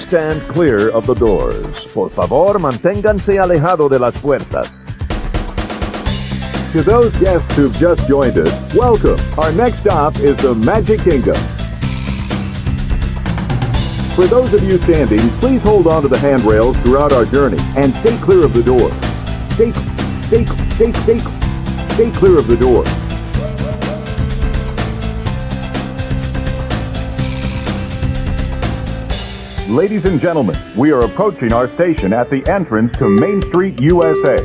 stand clear of the doors. Por favor, manténganse alejado de las puertas. To those guests who've just joined us, welcome. Our next stop is the Magic Kingdom. For those of you standing, please hold on to the handrails throughout our journey and stay clear of the door. Stay clear of the door. Ladies and gentlemen, we are approaching our station at the entrance to Main Street, USA.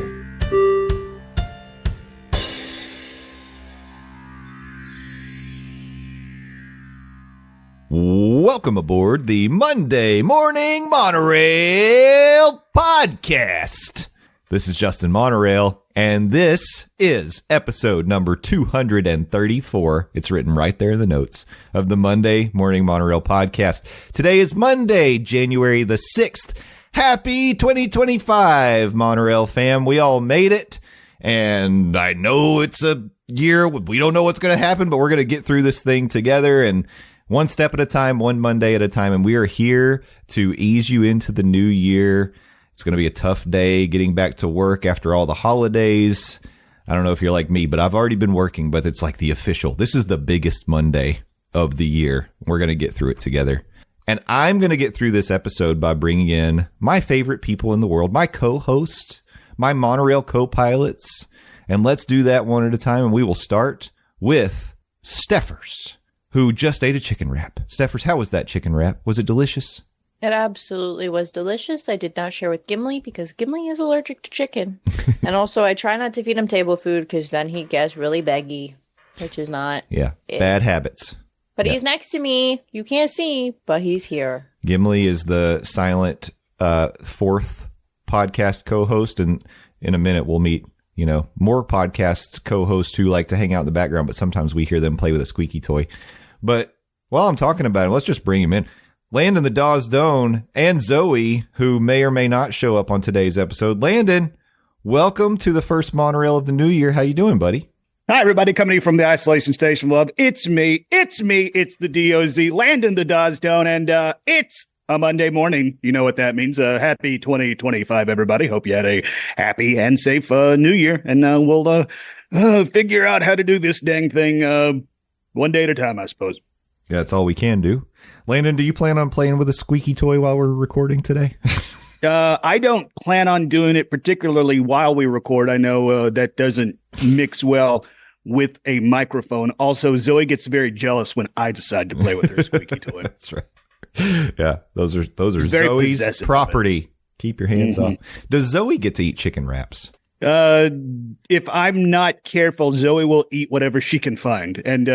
Welcome aboard the Monday Morning Monorail podcast. This is Justin Monorail, and this is episode number 234. It's written right there in the notes of the Monday Morning Monorail podcast. Today is Monday, January the 6th. Happy 2025, Monorail fam. We all made it, and I know it's a year. We don't know what's going to happen, but we're going to get through this thing together, and one step at a time, one Monday at a time, and we are here to ease you into the new year. It's going to be a tough day getting back to work after all the holidays. I don't know if you're like me, but I've already been working, but it's like the official. This is the biggest Monday of the year. We're going to get through it together. And I'm going to get through this episode by bringing in my favorite people in the world, my co-hosts, my monorail co-pilots. And let's do that one at a time. And we will start with Stephers, who just ate a chicken wrap. Stephers, how was that chicken wrap? Was it delicious? It absolutely was delicious. I did not share with Gimli because Gimli is allergic to chicken. And also, I try not to feed him table food because then he gets really beggy, which is not bad habits. But he's next to me. You can't see, but he's here. Gimli is the silent fourth podcast co-host, and in a minute we'll meet more podcast co-hosts who like to hang out in the background, but sometimes we hear them play with a squeaky toy. But while I'm talking about him, let's just bring him in. Landon the Dawes and Zoe, who may or may not show up on today's episode. Landon, welcome to the first monorail of the new year. How you doing, buddy? Hi, everybody, coming in from the Isolation Station Love. It's me. It's the DOZ, Landon the Dawes, and it's a Monday morning. You know what that means. Happy 2025, everybody. Hope you had a happy and safe new year. And we'll figure out how to do this dang thing one day at a time, I suppose. Yeah, that's all we can do. Landon, do you plan on playing with a squeaky toy while we're recording today? I don't plan on doing it particularly while we record. I know that doesn't mix well with a microphone. Also, Zoe gets very jealous when I decide to play with her squeaky toy. That's right. Yeah, those are Zoe's property. Keep your hands off. Does Zoe get to eat chicken wraps? If I'm not careful, Zoe will eat whatever she can find. And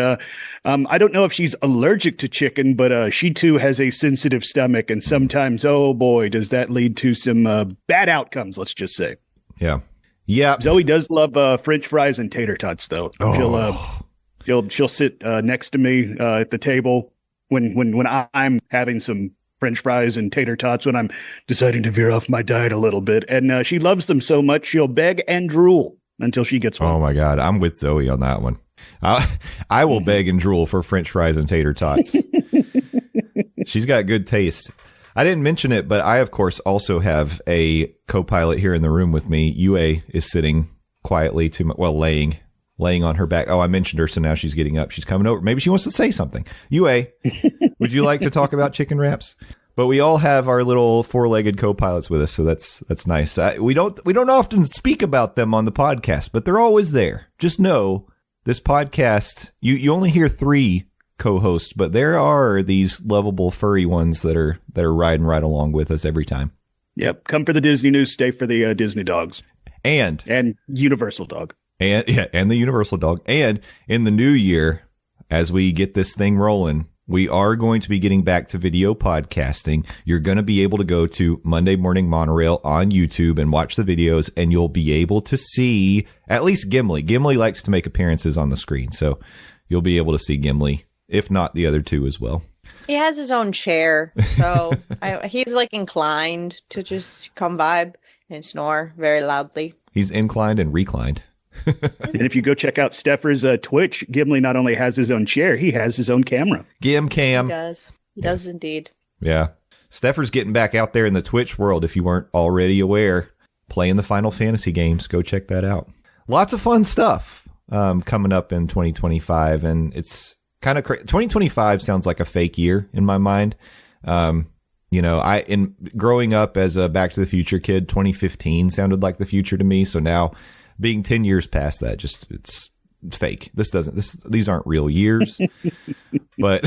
I don't know if she's allergic to chicken, but she too has a sensitive stomach. And sometimes, oh boy, does that lead to some bad outcomes, let's just say. Yeah. Yeah. Zoe does love French fries and tater tots, though. Oh. She'll sit next to me at the table when I'm having some French fries and tater tots when I'm deciding to veer off my diet a little bit. And she loves them so much, she'll beg and drool until she gets one. Oh, my God. I'm with Zoe on that one. I will beg and drool for French fries and tater tots. She's got good taste. I didn't mention it, but I, of course, also have a co-pilot here in the room with me. Yue is sitting quietly laying on her back. Oh, I mentioned her, so now she's getting up. She's coming over. Maybe she wants to say something. Yue, would you like to talk about chicken wraps? But we all have our little four-legged co-pilots with us, so that's nice. We don't often speak about them on the podcast, but they're always there. Just know this podcast, you only hear 3 co-hosts, but there are these lovable furry ones that are riding right along with us every time. Yep, come for the Disney news, stay for the Disney dogs, and Universal dog. And the Universal dog. And in the new year, as we get this thing rolling, we are going to be getting back to video podcasting. You're going to be able to go to Monday Morning Monorail on YouTube and watch the videos, and you'll be able to see at least Gimli. Gimli likes to make appearances on the screen, so you'll be able to see Gimli, if not the other 2 as well. He has his own chair, so he's like inclined to just come vibe and snore very loudly. He's inclined and reclined. And if you go check out Stephers' Twitch, Gimli not only has his own chair, he has his own camera. Gim Cam. He does. He does indeed. Yeah. Stephers getting back out there in the Twitch world, if you weren't already aware, playing the Final Fantasy games. Go check that out. Lots of fun stuff coming up in 2025, and it's kind of 2025 sounds like a fake year in my mind. In growing up as a Back to the Future kid, 2015 sounded like the future to me. So now, being 10 years past that, it's fake. These aren't real years, but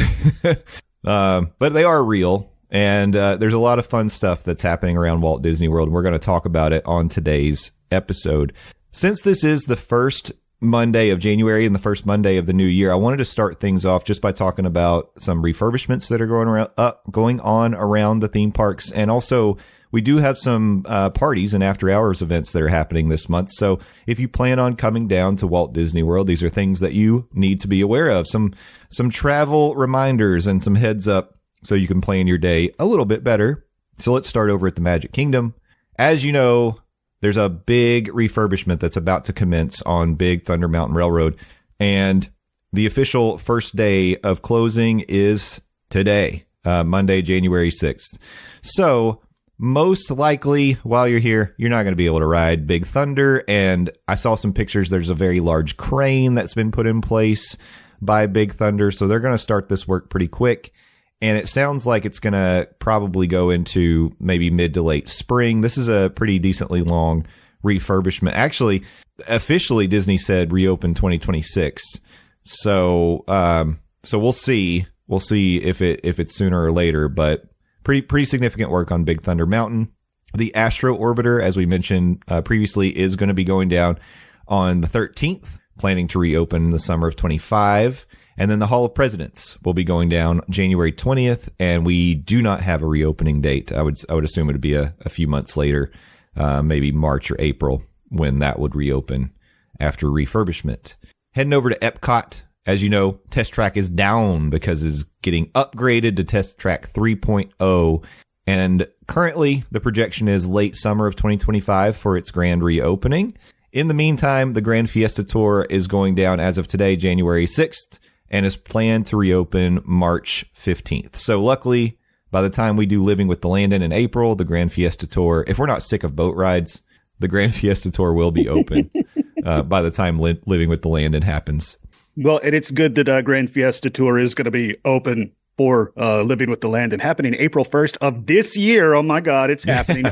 they are real. And there's a lot of fun stuff that's happening around Walt Disney World. And we're going to talk about it on today's episode. Since this is the first Monday of January and the first Monday of the new year, I wanted to start things off just by talking about some refurbishments that are going on around the theme parks. And also, we do have some parties and after hours events that are happening this month. So if you plan on coming down to Walt Disney World, these are things that you need to be aware of. Some travel reminders and some heads up so you can plan your day a little bit better. So let's start over at the Magic Kingdom. As you know, there's a big refurbishment that's about to commence on Big Thunder Mountain Railroad. And the official first day of closing is today, Monday, January 6th. So most likely while you're here, you're not going to be able to ride Big Thunder. And I saw some pictures. There's a very large crane that's been put in place by Big Thunder. So they're going to start this work pretty quick. And it sounds like it's going to probably go into maybe mid to late spring. This is a pretty decently long refurbishment. Actually, officially, Disney said reopen 2026. So we'll see. We'll see if it's sooner or later. But pretty significant work on Big Thunder Mountain. The Astro Orbiter, as we mentioned previously, is going to be going down on the 13th, planning to reopen in the summer of 25. And then the Hall of Presidents will be going down January 20th, and we do not have a reopening date. I would assume it would be a few months later, maybe March or April, when that would reopen after refurbishment. Heading over to Epcot, as you know, Test Track is down because it's getting upgraded to Test Track 3.0, and currently the projection is late summer of 2025 for its grand reopening. In the meantime, the Grand Fiesta Tour is going down as of today, January 6th. And is planned to reopen March 15th. So luckily, by the time we do Living with the Landon in April, the Grand Fiesta Tour, if we're not sick of boat rides, the Grand Fiesta Tour will be open by the time Living with the Landon happens. Well, and it's good that Grand Fiesta Tour is going to be open for Living with the Landon, happening April 1st of this year. Oh my God, it's happening.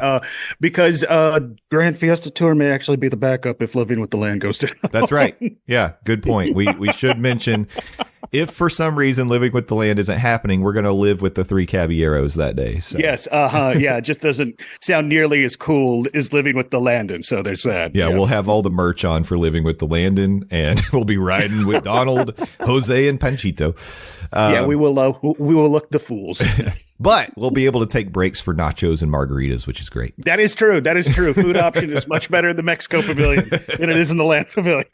Because Grand Fiesta Tour may actually be the backup if Living with the Land goes down. That's right. Yeah, good point. We should mention, if for some reason Living with the Land isn't happening, we're going to live with the Three Caballeros that day. So. Yes. Yeah. It just doesn't sound nearly as cool as Living with the Landon. So there's that. Yeah. We'll have all the merch on for Living with the Landon, and we'll be riding with Donald, Jose, and Panchito. Yeah, we will look the fools. But we'll be able to take breaks for nachos and margaritas, which is great. That is true. Food option is much better in the Mexico Pavilion than it is in the Land Pavilion.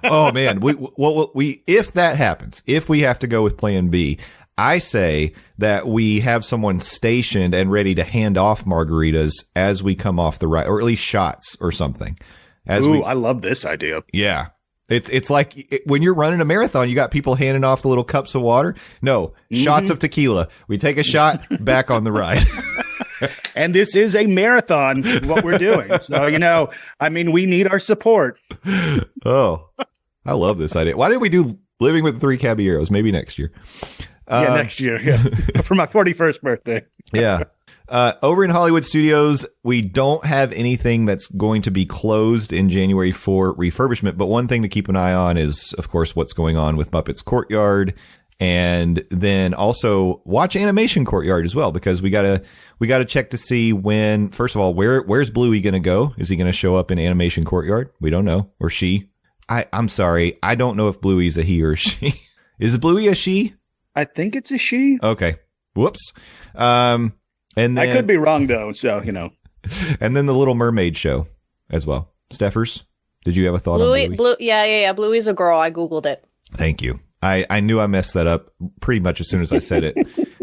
Oh man, we if that happens, if we have to go with Plan B, I say that we have someone stationed and ready to hand off margaritas as we come off the ride, or at least shots or something. I love this idea. Yeah. It's like when you're running a marathon, you got people handing off the little cups of water. No, shots of tequila. We take a shot, back on the ride. And this is a marathon, what we're doing. So, we need our support. Oh, I love this idea. Why didn't we do Living with the Three Caballeros? Maybe next year. Next year. Yeah. For my 41st birthday. Yeah. Over in Hollywood Studios, we don't have anything that's going to be closed in January for refurbishment. But one thing to keep an eye on is, of course, what's going on with Muppets Courtyard. And then also watch Animation Courtyard as well, because we gotta check to see when, first of all, where's Bluey going to go? Is he going to show up in Animation Courtyard? We don't know. Or she. I'm sorry. I don't know if Bluey's a he or a she. Is Bluey a she? I think it's a she. Okay. Whoops. And then, I could be wrong, though, so, And then the Little Mermaid show as well. Stephers, did you have a thought on Bluey? Yeah. Bluey's a girl. I Googled it. Thank you. I knew I messed that up pretty much as soon as I said it.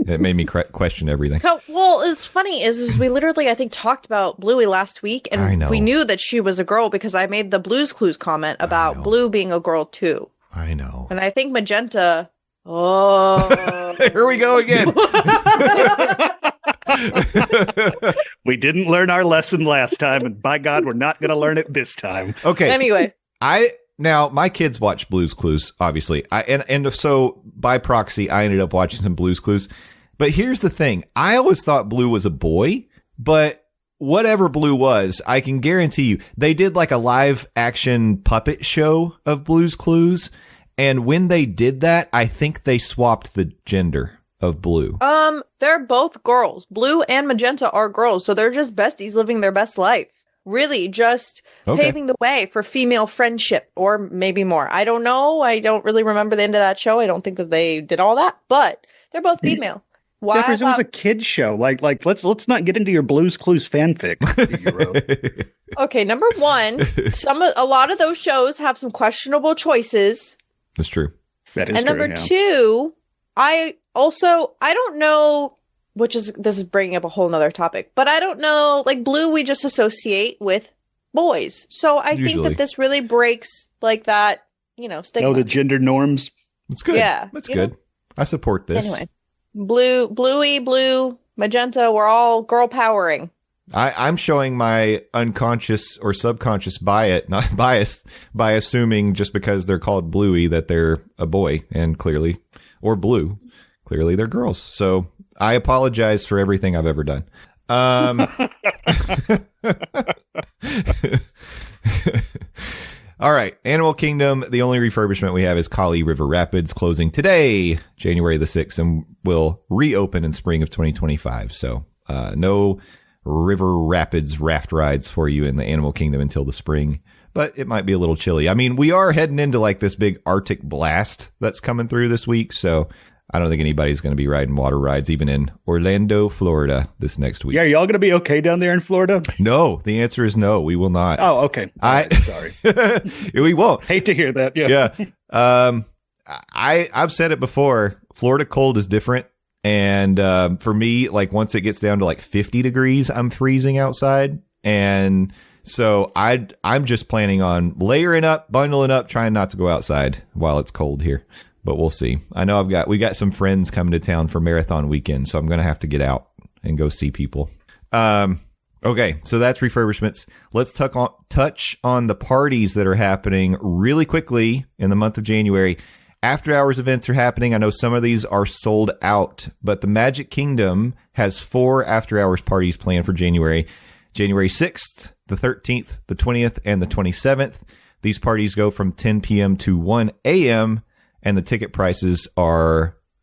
It made me question everything. Well, it's funny is we literally, I think, talked about Bluey last week, and we knew that she was a girl because I made the Blue's Clues comment about Blue being a girl, too. I know. And I think Magenta... Oh. Here we go again. We didn't learn our lesson last time, and by God, we're not going to learn it this time. Okay. Anyway. Now, my kids watch Blue's Clues, obviously. And so, by proxy, I ended up watching some Blue's Clues. But here's the thing. I always thought Blue was a boy, but whatever Blue was, I can guarantee you, they did like a live action puppet show of Blue's Clues. And when they did that, I think they swapped the gender of Blue. They're both girls. Blue and Magenta are girls, so they're just besties living their best life. Really, just paving the way for female friendship, or maybe more. I don't know. I don't really remember the end of that show. I don't think that they did all that, but they're both female. Why? It was a kid's show. Like let's not get into your Blue's Clues fanfic that you wrote. Okay, number one, a lot of those shows have some questionable choices. That's true. That is and true. Number two, I don't know, this is bringing up a whole nother topic, but I don't know, like Blue we just associate with boys. So I think that this really breaks like that, stigma. Oh, the gender norms. That's good. Yeah. That's good. I support this. Anyway, Blue, Magenta, we're all girl powering. I'm showing my unconscious or subconscious bias by assuming just because they're called Bluey that they're a boy, and clearly, or Blue, clearly they're girls. So I apologize for everything I've ever done. All right. Animal Kingdom. The only refurbishment we have is Kali River Rapids, closing today, January the 6th, and will reopen in spring of 2025. So no River Rapids raft rides for you in the Animal Kingdom until the spring, but it might be a little chilly. I mean, we are heading into like this big Arctic blast that's coming through this week, so I don't think anybody's going to be riding water rides even in Orlando, Florida this next week. Yeah, are y'all going to be okay down there in Florida? No, the answer is no, we will not. Oh, okay. Sorry. We won't. Hate to hear that. Yeah. I've said it before, Florida cold is different. And for me, like once it gets down to like 50 degrees, I'm freezing outside. And so I'm just planning on layering up, bundling up, trying not to go outside while it's cold here. But we'll see. I know we got some friends coming to town for marathon weekend, so I'm going to have to get out and go see people. Okay, so that's refurbishments. Let's touch on the parties that are happening really quickly in the month of January. After hours events are happening. I know some of these are sold out, but the Magic Kingdom has 4 after hours parties planned for January. January 6th, the 13th, the 20th, and the 27th. These parties go from 10 p.m. to 1 a.m., and the ticket prices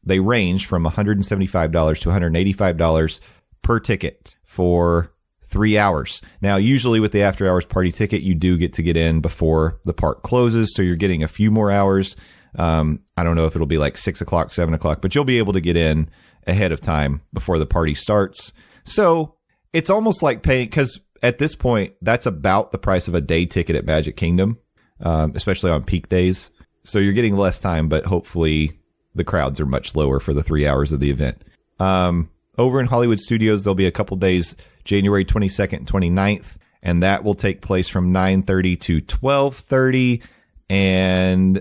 they range from $175 to $185 per ticket for 3 hours. Now, usually with the after hours party ticket, you do get to get in before the park closes, so you're getting a few more hours. I don't know if it'll be like 6 o'clock, 7 o'clock, but you'll be able to get in ahead of time before the party starts. So it's almost like paying, because at this point, that's about the price of a day ticket at Magic Kingdom, especially on peak days. So you're getting less time, but hopefully the crowds are much lower for the 3 hours of the event. Over in Hollywood Studios, there'll be a couple days, January 22nd and 29th, and that will take place from 9:30 to 12:30. And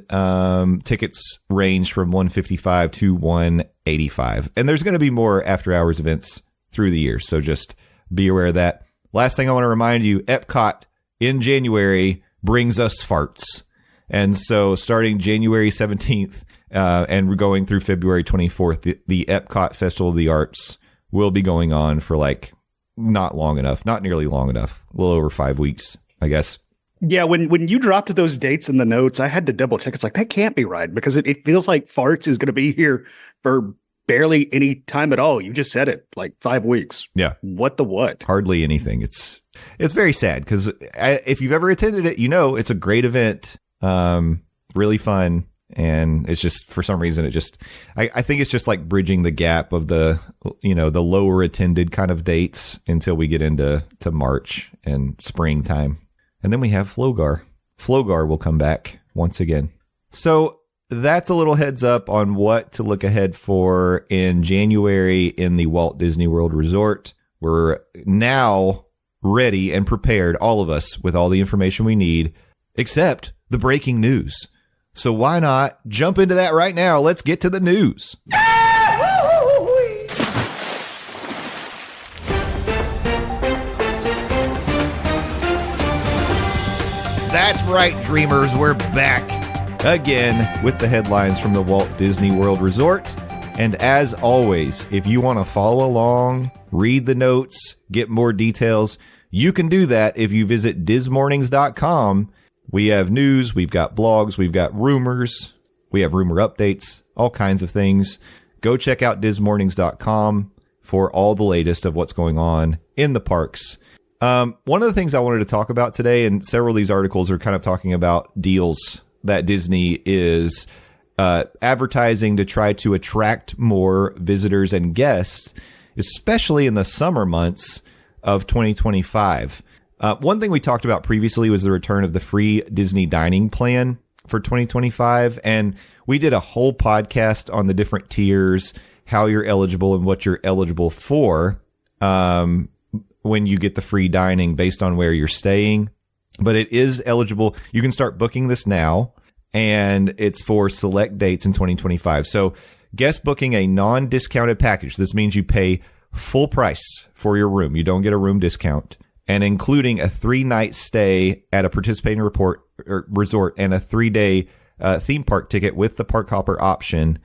tickets range from $155 to $185. And there's going to be more after hours events through the year, so just be aware of that. Last thing I want to remind you, Epcot in January brings us farts. And so starting January 17th and we're going through February 24th, the Epcot Festival of the Arts will be going on for like not nearly long enough, a little over 5 weeks, I guess. Yeah, when you dropped those dates in the notes, I had to double check. It's like, that can't be right, because it feels like Farts is going to be here for barely any time at all. You just said it, like 5 weeks. Yeah. What? Hardly anything. It's very sad, because if you've ever attended it, it's a great event, really fun. And it's just, for some reason, I think it's just like bridging the gap of the lower attended kind of dates until we get into March and springtime. And then we have Flogar. Flogar will come back once again. So that's a little heads up on what to look ahead for in January in the Walt Disney World Resort. We're now ready and prepared, all of us, with all the information we need, except the breaking news. So why not jump into that right now? Let's get to the news. That's right, dreamers, we're back again with the headlines from the Walt Disney World Resort. And as always, if you want to follow along, read the notes, get more details, you can do that if you visit dismornings.com. We have news, we've got blogs, we've got rumors, we have rumor updates, all kinds of things. Go check out dismornings.com for all the latest of what's going on in the parks. One of the things I wanted to talk about today, and several of these articles are kind of talking about deals that Disney is advertising to try to attract more visitors and guests, especially in the summer months of 2025. One thing we talked about previously was the return of the free Disney dining plan for 2025. And we did a whole podcast on the different tiers, how you're eligible and what you're eligible for when you get the free dining based on where you're staying. But it is eligible. You can start booking this now, and it's for select dates in 2025. So guest booking a non-discounted package. This means you pay full price for your room. You don't get a room discount. And including a 3-night stay at a participating resort and a 3-day theme park ticket with the park hopper option.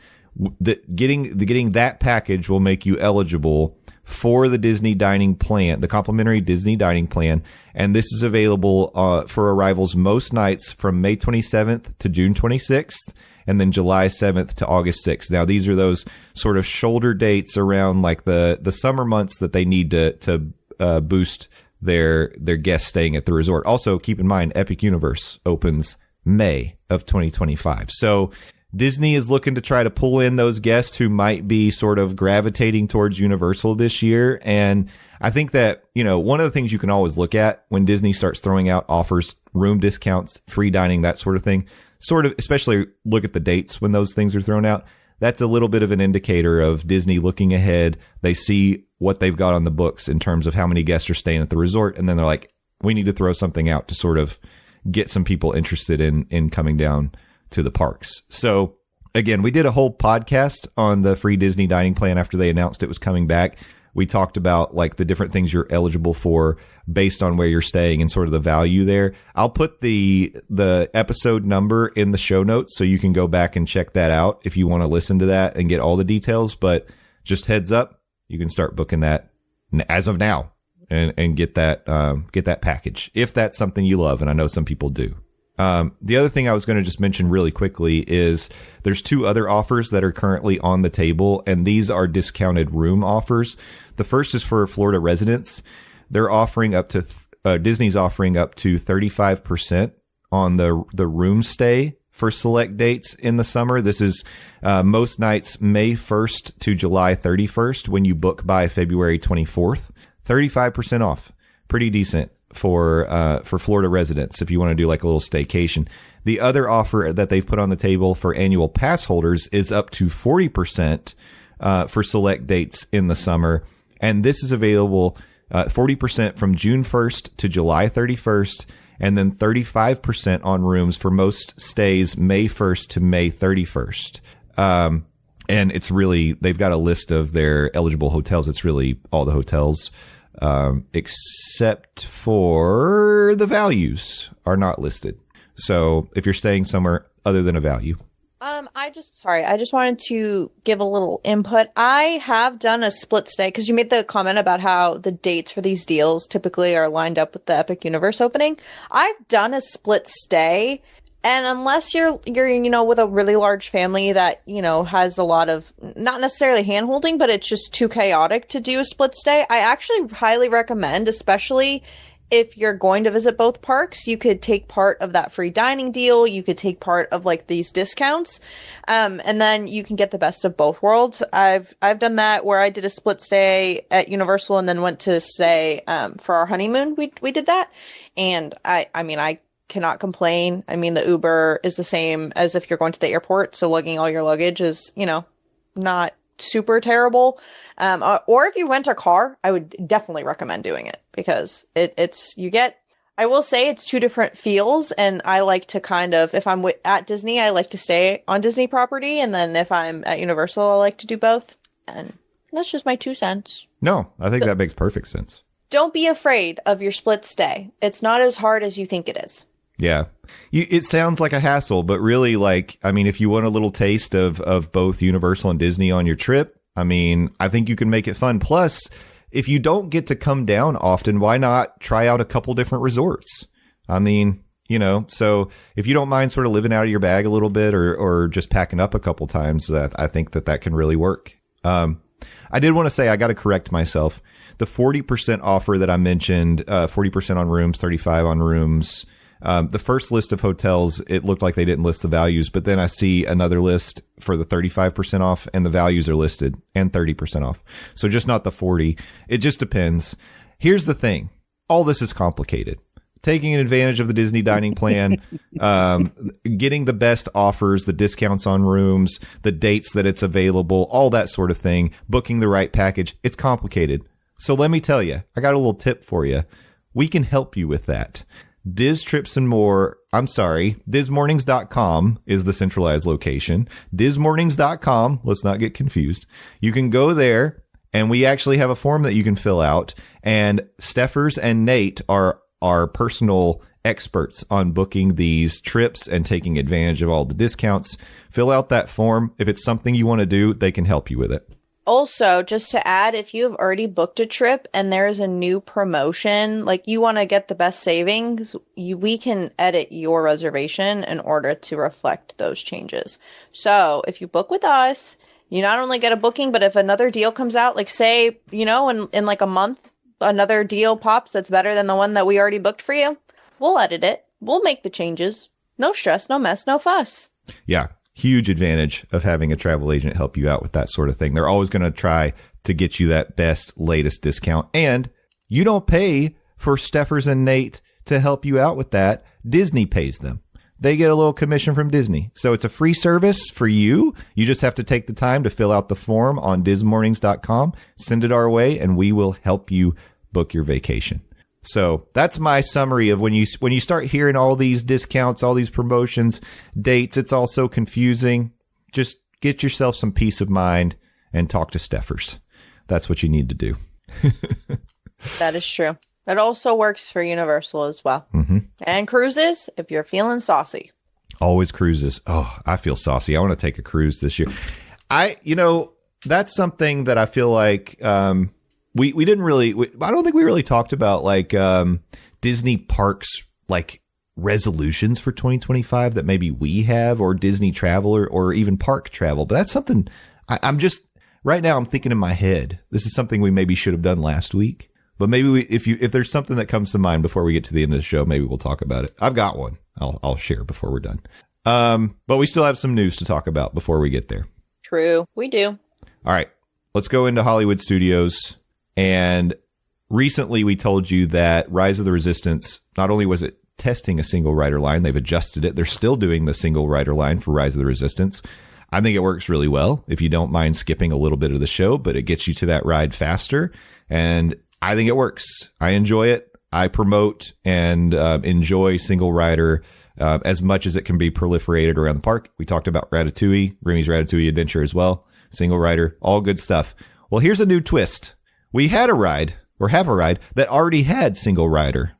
Getting that package will make you eligible for the Disney dining plan, the complimentary Disney dining plan. And this is available for arrivals most nights from May 27th to June 26th, and then July 7th to August 6th. Now, these are those sort of shoulder dates around like the summer months that they need to boost their guests staying at the resort. Also, keep in mind, Epic Universe opens May of 2025. So Disney is looking to try to pull in those guests who might be sort of gravitating towards Universal this year. And I think that, one of the things you can always look at when Disney starts throwing out offers, room discounts, free dining, that sort of thing, sort of, especially look at the dates when those things are thrown out. That's a little bit of an indicator of Disney looking ahead. They see what they've got on the books in terms of how many guests are staying at the resort. And then they're like, we need to throw something out to sort of get some people interested in coming down to the parks. So again, we did a whole podcast on the free Disney dining plan after they announced it was coming back. We talked about like the different things you're eligible for based on where you're staying and sort of the value there. I'll put the episode number in the show notes so you can go back and check that out if you want to listen to that and get all the details. But just heads up, you can start booking that as of now and get that package if that's something you love. And I know some people do. The other thing I was going to just mention really quickly is there's 2 other offers that are currently on the table, and these are discounted room offers. The first is for Florida residents. They're offering up to Disney's offering up to 35% on the room stay for select dates in the summer. This is most nights May 1st to July 31st when you book by February 24th. 35% off. Pretty decent for Florida residents if you want to do like a little staycation. The other offer that they've put on the table for annual pass holders is up to 40% for select dates in the summer. And this is available 40% from June 1st to July 31st, and then 35% on rooms for most stays May 1st to May 31st. And it's really, they've got a list of their eligible hotels. It's really all the hotels, except for the values are not listed. So if you're staying somewhere other than a value. I just wanted to give a little input. I have done a split stay because you made the comment about how the dates for these deals typically are lined up with the Epic Universe opening. I've done a split stay, and unless you're with a really large family that, has a lot of not necessarily hand holding, but it's just too chaotic to do a split stay, I actually highly recommend, especially if you're going to visit both parks, you could take part of that free dining deal. You could take part of like these discounts. And then you can get the best of both worlds. I've done that where I did a split stay at Universal and then went to stay, for our honeymoon. We did that. And I cannot complain. I mean, the Uber is the same as if you're going to the airport. So lugging all your luggage is, not super terrible. Or if you rent a car, I would definitely recommend doing it because I will say it's 2 different feels. And I like to kind of, if I'm at Disney, I like to stay on Disney property. And then if I'm at Universal, I like to do both. And that's just my 2 cents. No, I think that makes perfect sense. Don't be afraid of your split stay. It's not as hard as you think it is. Yeah. It sounds like a hassle, but really, like, I mean, if you want a little taste of both Universal and Disney on your trip, I mean, I think you can make it fun. Plus, if you don't get to come down often, why not try out a couple different resorts? I mean, you know, so if you don't mind sort of living out of your bag a little bit or just packing up a couple times, I think that can really work. I did want to say I got to correct myself. The 40% offer that I mentioned, 40% on rooms, 35 on rooms. The first list of hotels, it looked like they didn't list the values, but then I see another list for the 35% off and the values are listed and 30% off. So just not the 40. It just depends. Here's the thing. All this is complicated. Taking advantage of the Disney dining plan, getting the best offers, the discounts on rooms, the dates that it's available, all that sort of thing, booking the right package. It's complicated. So let me tell you, I got a little tip for you. We can help you with that. Diz Trips and More, DizMornings.com is the centralized location. DizMornings.com, let's not get confused. You can go there, and we actually have a form that you can fill out, and Stephers and Nate are our personal experts on booking these trips and taking advantage of all the discounts. Fill out that form. If it's something you want to do, they can help you with it. Also, just to add, if you have already booked a trip and there is a new promotion, like you want to get the best savings, we can edit your reservation in order to reflect those changes. So if you book with us, you not only get a booking, but if another deal comes out, like say, you know, in like a month, another deal pops that's better than the one that we already booked for you, we'll edit it. We'll make the changes. No stress, no mess, no fuss. Yeah. Huge advantage of having a travel agent help you out with that sort of thing. They're always going to try to get you that best, latest discount. And you don't pay for Stephers and Nate to help you out with that. Disney pays them. They get a little commission from Disney. So it's a free service for you. You just have to take the time to fill out the form on DizMornings.com, send it our way, and we will help you book your vacation. So that's my summary of when you start hearing all these discounts, all these promotions, dates, it's all so confusing. Just get yourself some peace of mind and talk to Stephers. That's what you need to do. That is true. It also works for Universal as well. Mm-hmm. And cruises, if you're feeling saucy. Always cruises. Oh, I feel saucy. I want to take a cruise this year. That's something that I feel like we didn't really, I don't think we really talked about like Disney parks, like resolutions for 2025 that maybe we have, or Disney travel or even park travel. But that's something I'm just right now I'm thinking in my head. This is something we maybe should have done last week. But maybe if there's something that comes to mind before we get to the end of the show, maybe we'll talk about it. I've got one. I'll share before we're done. But we still have some news to talk about before we get there. True. We do. All right. Let's go into Hollywood Studios. And recently we told you that Rise of the Resistance, not only was it testing a single rider line, they've adjusted it. They're still doing the single rider line for Rise of the Resistance. I think it works really well if you don't mind skipping a little bit of the show, but it gets you to that ride faster. And I think it works. I enjoy it. I promote and enjoy single rider as much as it can be proliferated around the park. We talked about Ratatouille, Remy's Ratatouille Adventure as well. Single rider, all good stuff. Well, here's a new twist. We had a ride, or have a ride, that already had single rider.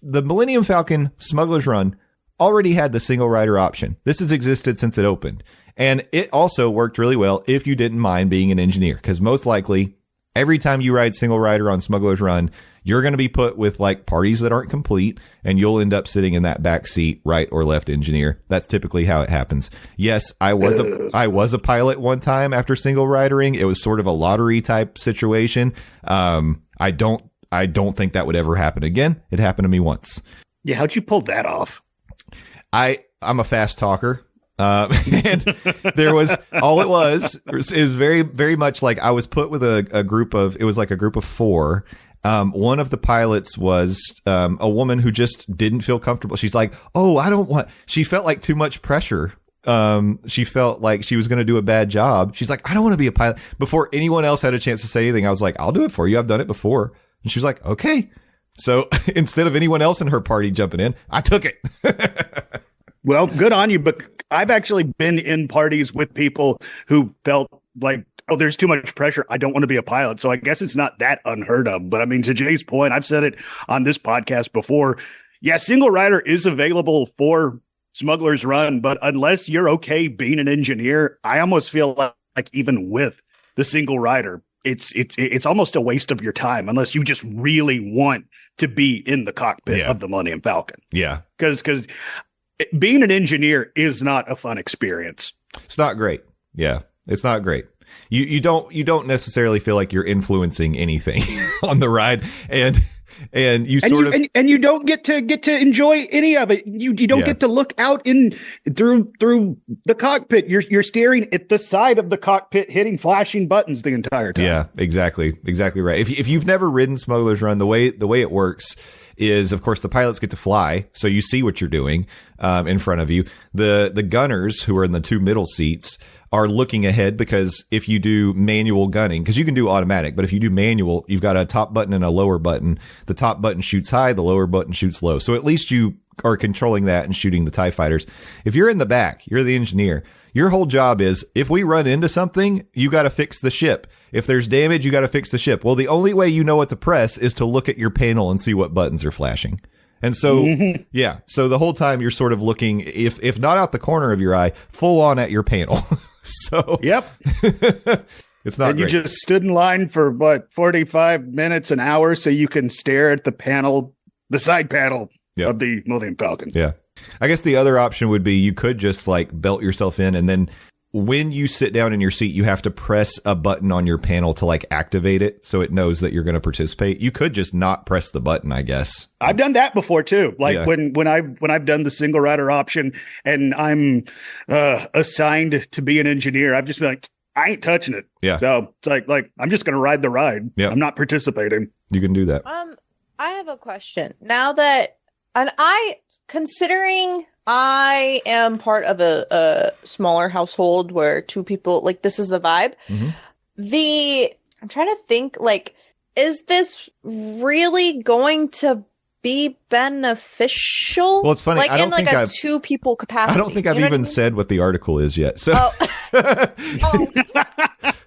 The Millennium Falcon Smuggler's Run already had the single rider option. This has existed since it opened. And it also worked really well if you didn't mind being an engineer, because most likely every time you ride single rider on Smuggler's Run, you're going to be put with like parties that aren't complete, and you'll end up sitting in that back seat, right or left engineer. That's typically how it happens. Yes, I was a pilot one time after single ridering. It was sort of a lottery type situation. I don't think that would ever happen again. It happened to me once. Yeah, how'd you pull that off? I'm a fast talker. And there was it was very, very much like I was put with a group of four. One of the pilots was a woman who just didn't feel comfortable. She's like, she felt like too much pressure. She felt like she was going to do a bad job. She's like, I don't want to be a pilot. Before anyone else had a chance to say anything, I was like, I'll do it for you. I've done it before. And she was like, okay. So instead of anyone else in her party jumping in, I took it. Well, good on you. But I've actually been in parties with people who felt like, oh, there's too much pressure. I don't want to be a pilot. So I guess it's not that unheard of. But I mean, to Jay's point, I've said it on this podcast before. Yeah, single rider is available for Smuggler's Run, but unless you're okay being an engineer, I almost feel like even with the single rider, it's almost a waste of your time unless you just really want to be in the cockpit of the Millennium Falcon. Yeah. Because being an engineer is not a fun experience. It's not great. Yeah, it's not great. You don't necessarily feel like you're influencing anything on the ride, and you don't get to enjoy any of it. You don't get to look out through the cockpit. You're staring at the side of the cockpit, hitting flashing buttons the entire time. Yeah, exactly right. If you've never ridden Smuggler's Run, the way it works is, of course, the pilots get to fly, so you see what you're doing in front of you. The gunners, who are in the two middle seats, are looking ahead, because if you do manual gunning, because you can do automatic, but if you do manual, you've got a top button and a lower button. The top button shoots high, the lower button shoots low. So at least you are controlling that and shooting the TIE fighters. If you're in the back, you're the engineer. Your whole job is, if we run into something, you got to fix the ship. If there's damage, you got to fix the ship. Well, the only way you know what to press is to look at your panel and see what buttons are flashing. And so, so the whole time you're sort of looking, if not out the corner of your eye, full on at your panel. So, it's not. And you just stood in line for 45 minutes, an hour, so you can stare at the panel, the side panel of the Millennium Falcon. Yeah. I guess the other option would be you could just like belt yourself in, and then when you sit down in your seat, you have to press a button on your panel to like activate it so it knows that you're going to participate. You could just not press the button, I guess. I've done that before too. Like when I've done the single rider option and I'm assigned to be an engineer, I've just been like, I ain't touching it. Yeah. So it's like I'm just going to ride the ride. Yeah. I'm not participating. You can do that. I have a question. Now that, considering I am part of a smaller household where two people, like, this is the vibe. Mm-hmm. I'm trying to think, like, is this really going to be beneficial? Well, it's funny. Like, I don't in like think a two people capacity. I don't think I've even said what the article is yet. So, sorry.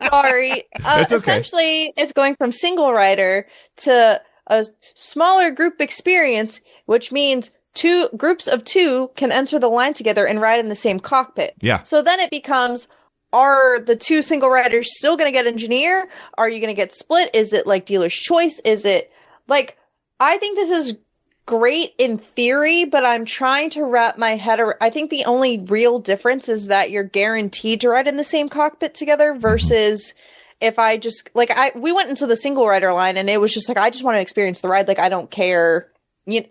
It's okay. Essentially, it's going from single rider to a smaller group experience, which means two groups of two can enter the line together and ride in the same cockpit. Yeah. So then it becomes, are the two single riders still going to get engineer? Are you going to get split? Is it like dealer's choice? Is it like, I think this is great in theory, but I'm trying to wrap my head around. I think the only real difference is that you're guaranteed to ride in the same cockpit together versus if I just we went into the single rider line and it was just like, I just want to experience the ride. Like, I don't care.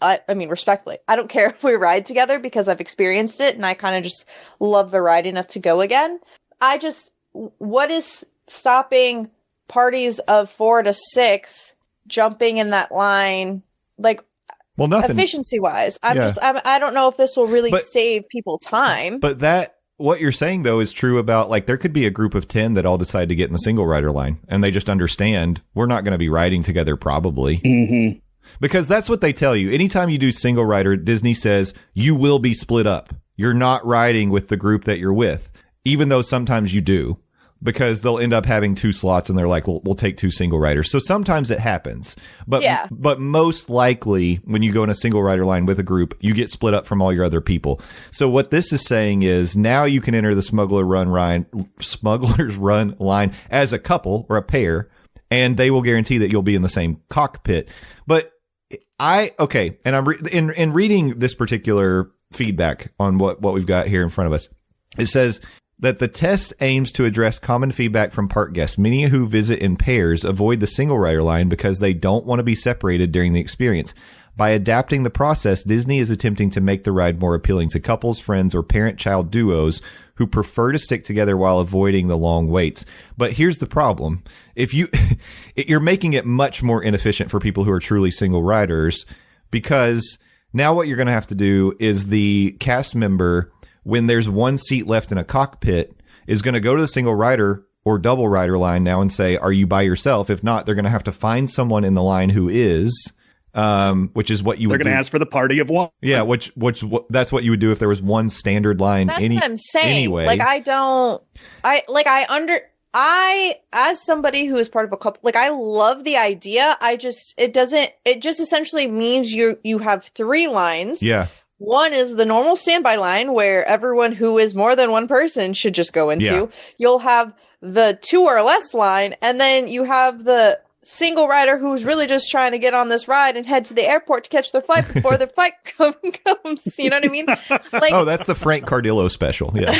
I mean, respectfully, I don't care if we ride together because I've experienced it and I kind of just love the ride enough to go again. What is stopping parties of 4 to 6 jumping in that line? Like, well, nothing efficiency wise. I don't know if this will really save people time. But what you're saying, though, is true about, like, there could be a group of 10 that all decide to get in the single rider line and they just understand we're not going to be riding together probably. Mm-hmm. Because that's what they tell you. Anytime you do single rider, Disney says you will be split up. You're not riding with the group that you're with, even though sometimes you do, because they'll end up having 2 slots and they're like, we'll take 2 single riders. So sometimes it happens. But most likely when you go in a single rider line with a group, you get split up from all your other people. So what this is saying is now you can enter the Smuggler's Run line as a couple or a pair, and they will guarantee that you'll be in the same cockpit. But I'm in reading this particular feedback on what we've got here in front of us. It says that the test aims to address common feedback from park guests. Many who visit in pairs avoid the single rider line because they don't want to be separated during the experience. By adapting the process, Disney is attempting to make the ride more appealing to couples, friends, or parent-child duos who prefer to stick together while avoiding the long waits. But here's the problem. If you're making it much more inefficient for people who are truly single riders, because now what you're going to have to do is the cast member, when there's one seat left in a cockpit, is going to go to the single rider or double rider line now and say, are you by yourself? If not, they're going to have to find someone in the line who is, which is what you would do. They're going to ask for the party of one. Yeah, which that's what you would do if there was one standard line. That's what I'm saying. Anyway. Like, As somebody who is part of a couple, like I love the idea. It just essentially means you have 3 lines. Yeah. One is the normal standby line where everyone who is more than one person should just go into. Yeah. You'll have the 2 or less line, and then you have the single rider who's really just trying to get on this ride and head to the airport to catch their flight before their flight comes. You know what I mean? Like, oh, that's the Frank Cardillo special. Yeah.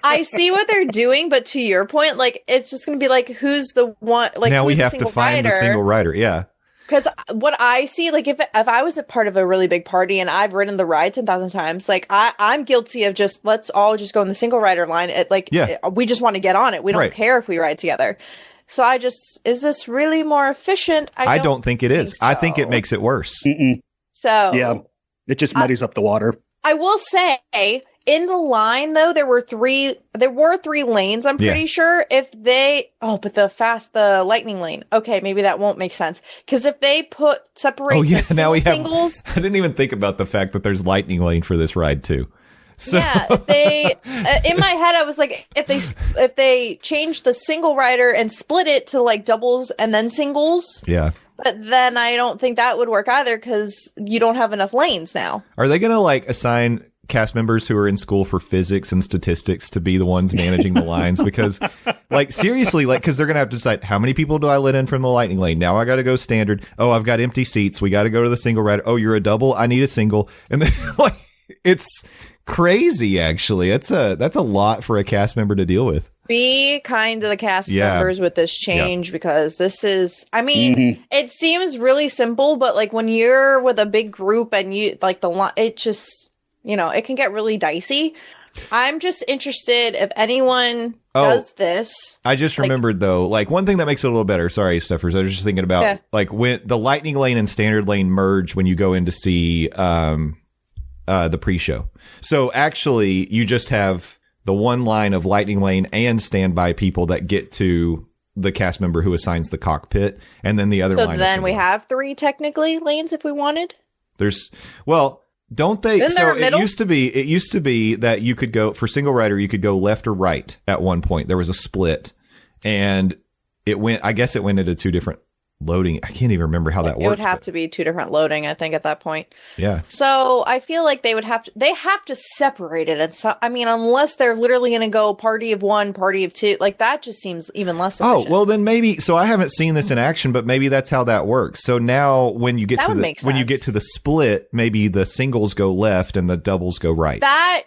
I see what they're doing, but to your point, like it's just going to be like, who's the one? Like now we who's have to find the single rider. Yeah. Because what I see, like if I was a part of a really big party and I've ridden the ride 10,000 times, like I'm guilty of just let's all just go in the single rider line. We just want to get on it. We don't care if we ride together. So is this really more efficient? I don't think it is. So. I think it makes it worse. Mm-mm. So yeah, it just muddies up the water. I will say in the line though, there were 3 lanes, I'm pretty sure. But the lightning lane. Okay, maybe that won't make sense. Because if they separate singles. I didn't even think about the fact that there's lightning lane for this ride too. So. Yeah, if they in my head I was like, if they change the single rider and split it to like doubles and then singles. Yeah. But then I don't think that would work either because you don't have enough lanes now. Are they going to like assign cast members who are in school for physics and statistics to be the ones managing the lines? Because like seriously, like, because they're going to have to decide how many people do I let in from the lightning lane? Now I got to go standard. Oh, I've got empty seats. We got to go to the single rider. Oh, you're a double. I need a single. And then like, it's crazy. Actually, that's a lot for a cast member to deal with. Be kind to the cast members with this change because this is, I mean, it seems really simple, but like when you're with a big group and you like it just, it can get really dicey. I'm just interested if anyone does this. I just remembered though, like one thing that makes it a little better. Sorry, Stephers. I was just thinking about like when the lightning lane and standard lane merge when you go in to see the pre-show. So actually you just have the one line of lightning lane and standby people that get to the cast member who assigns the cockpit, and then the other line. So then we have 3 technically lanes if we wanted. Don't they? So it used to be that you could go for single rider, you could go left or right at one point. There was a split, and it went into 2 different loading. I can't even remember how that worked. It would have to be 2 different loading, I think, at that point. Yeah. So I feel like they have to separate it. And so, I mean, unless they're literally going to go party of 1, party of 2, like that just seems even less efficient. Oh, well then maybe, so I haven't seen this in action, but maybe that's how that works. So now when you get to the split, maybe the singles go left and the doubles go right.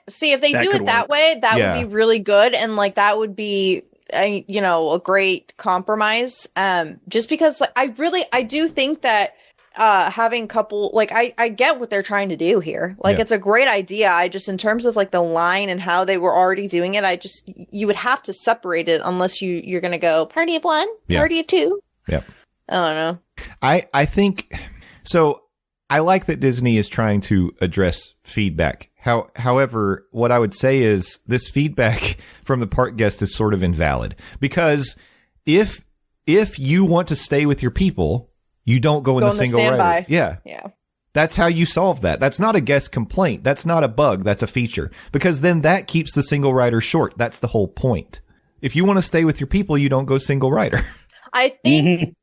If they do it that way, that would be really good. And like, that would be a great compromise. Just because like I do think that having couple, like I get what they're trying to do here. Like it's a great idea. I just, in terms of like the line and how they were already doing it, you would have to separate it unless you're going to go party of 1, party of 2. Yeah. I don't know. I think so. I like that Disney is trying to address feedback. However, what I would say is this feedback from the park guest is sort of invalid, because if you want to stay with your people, you don't go in the single rider. Yeah. That's how you solve that. That's not a guest complaint. That's not a bug. That's a feature, because then that keeps the single rider short. That's the whole point. If you want to stay with your people, you don't go single rider. I think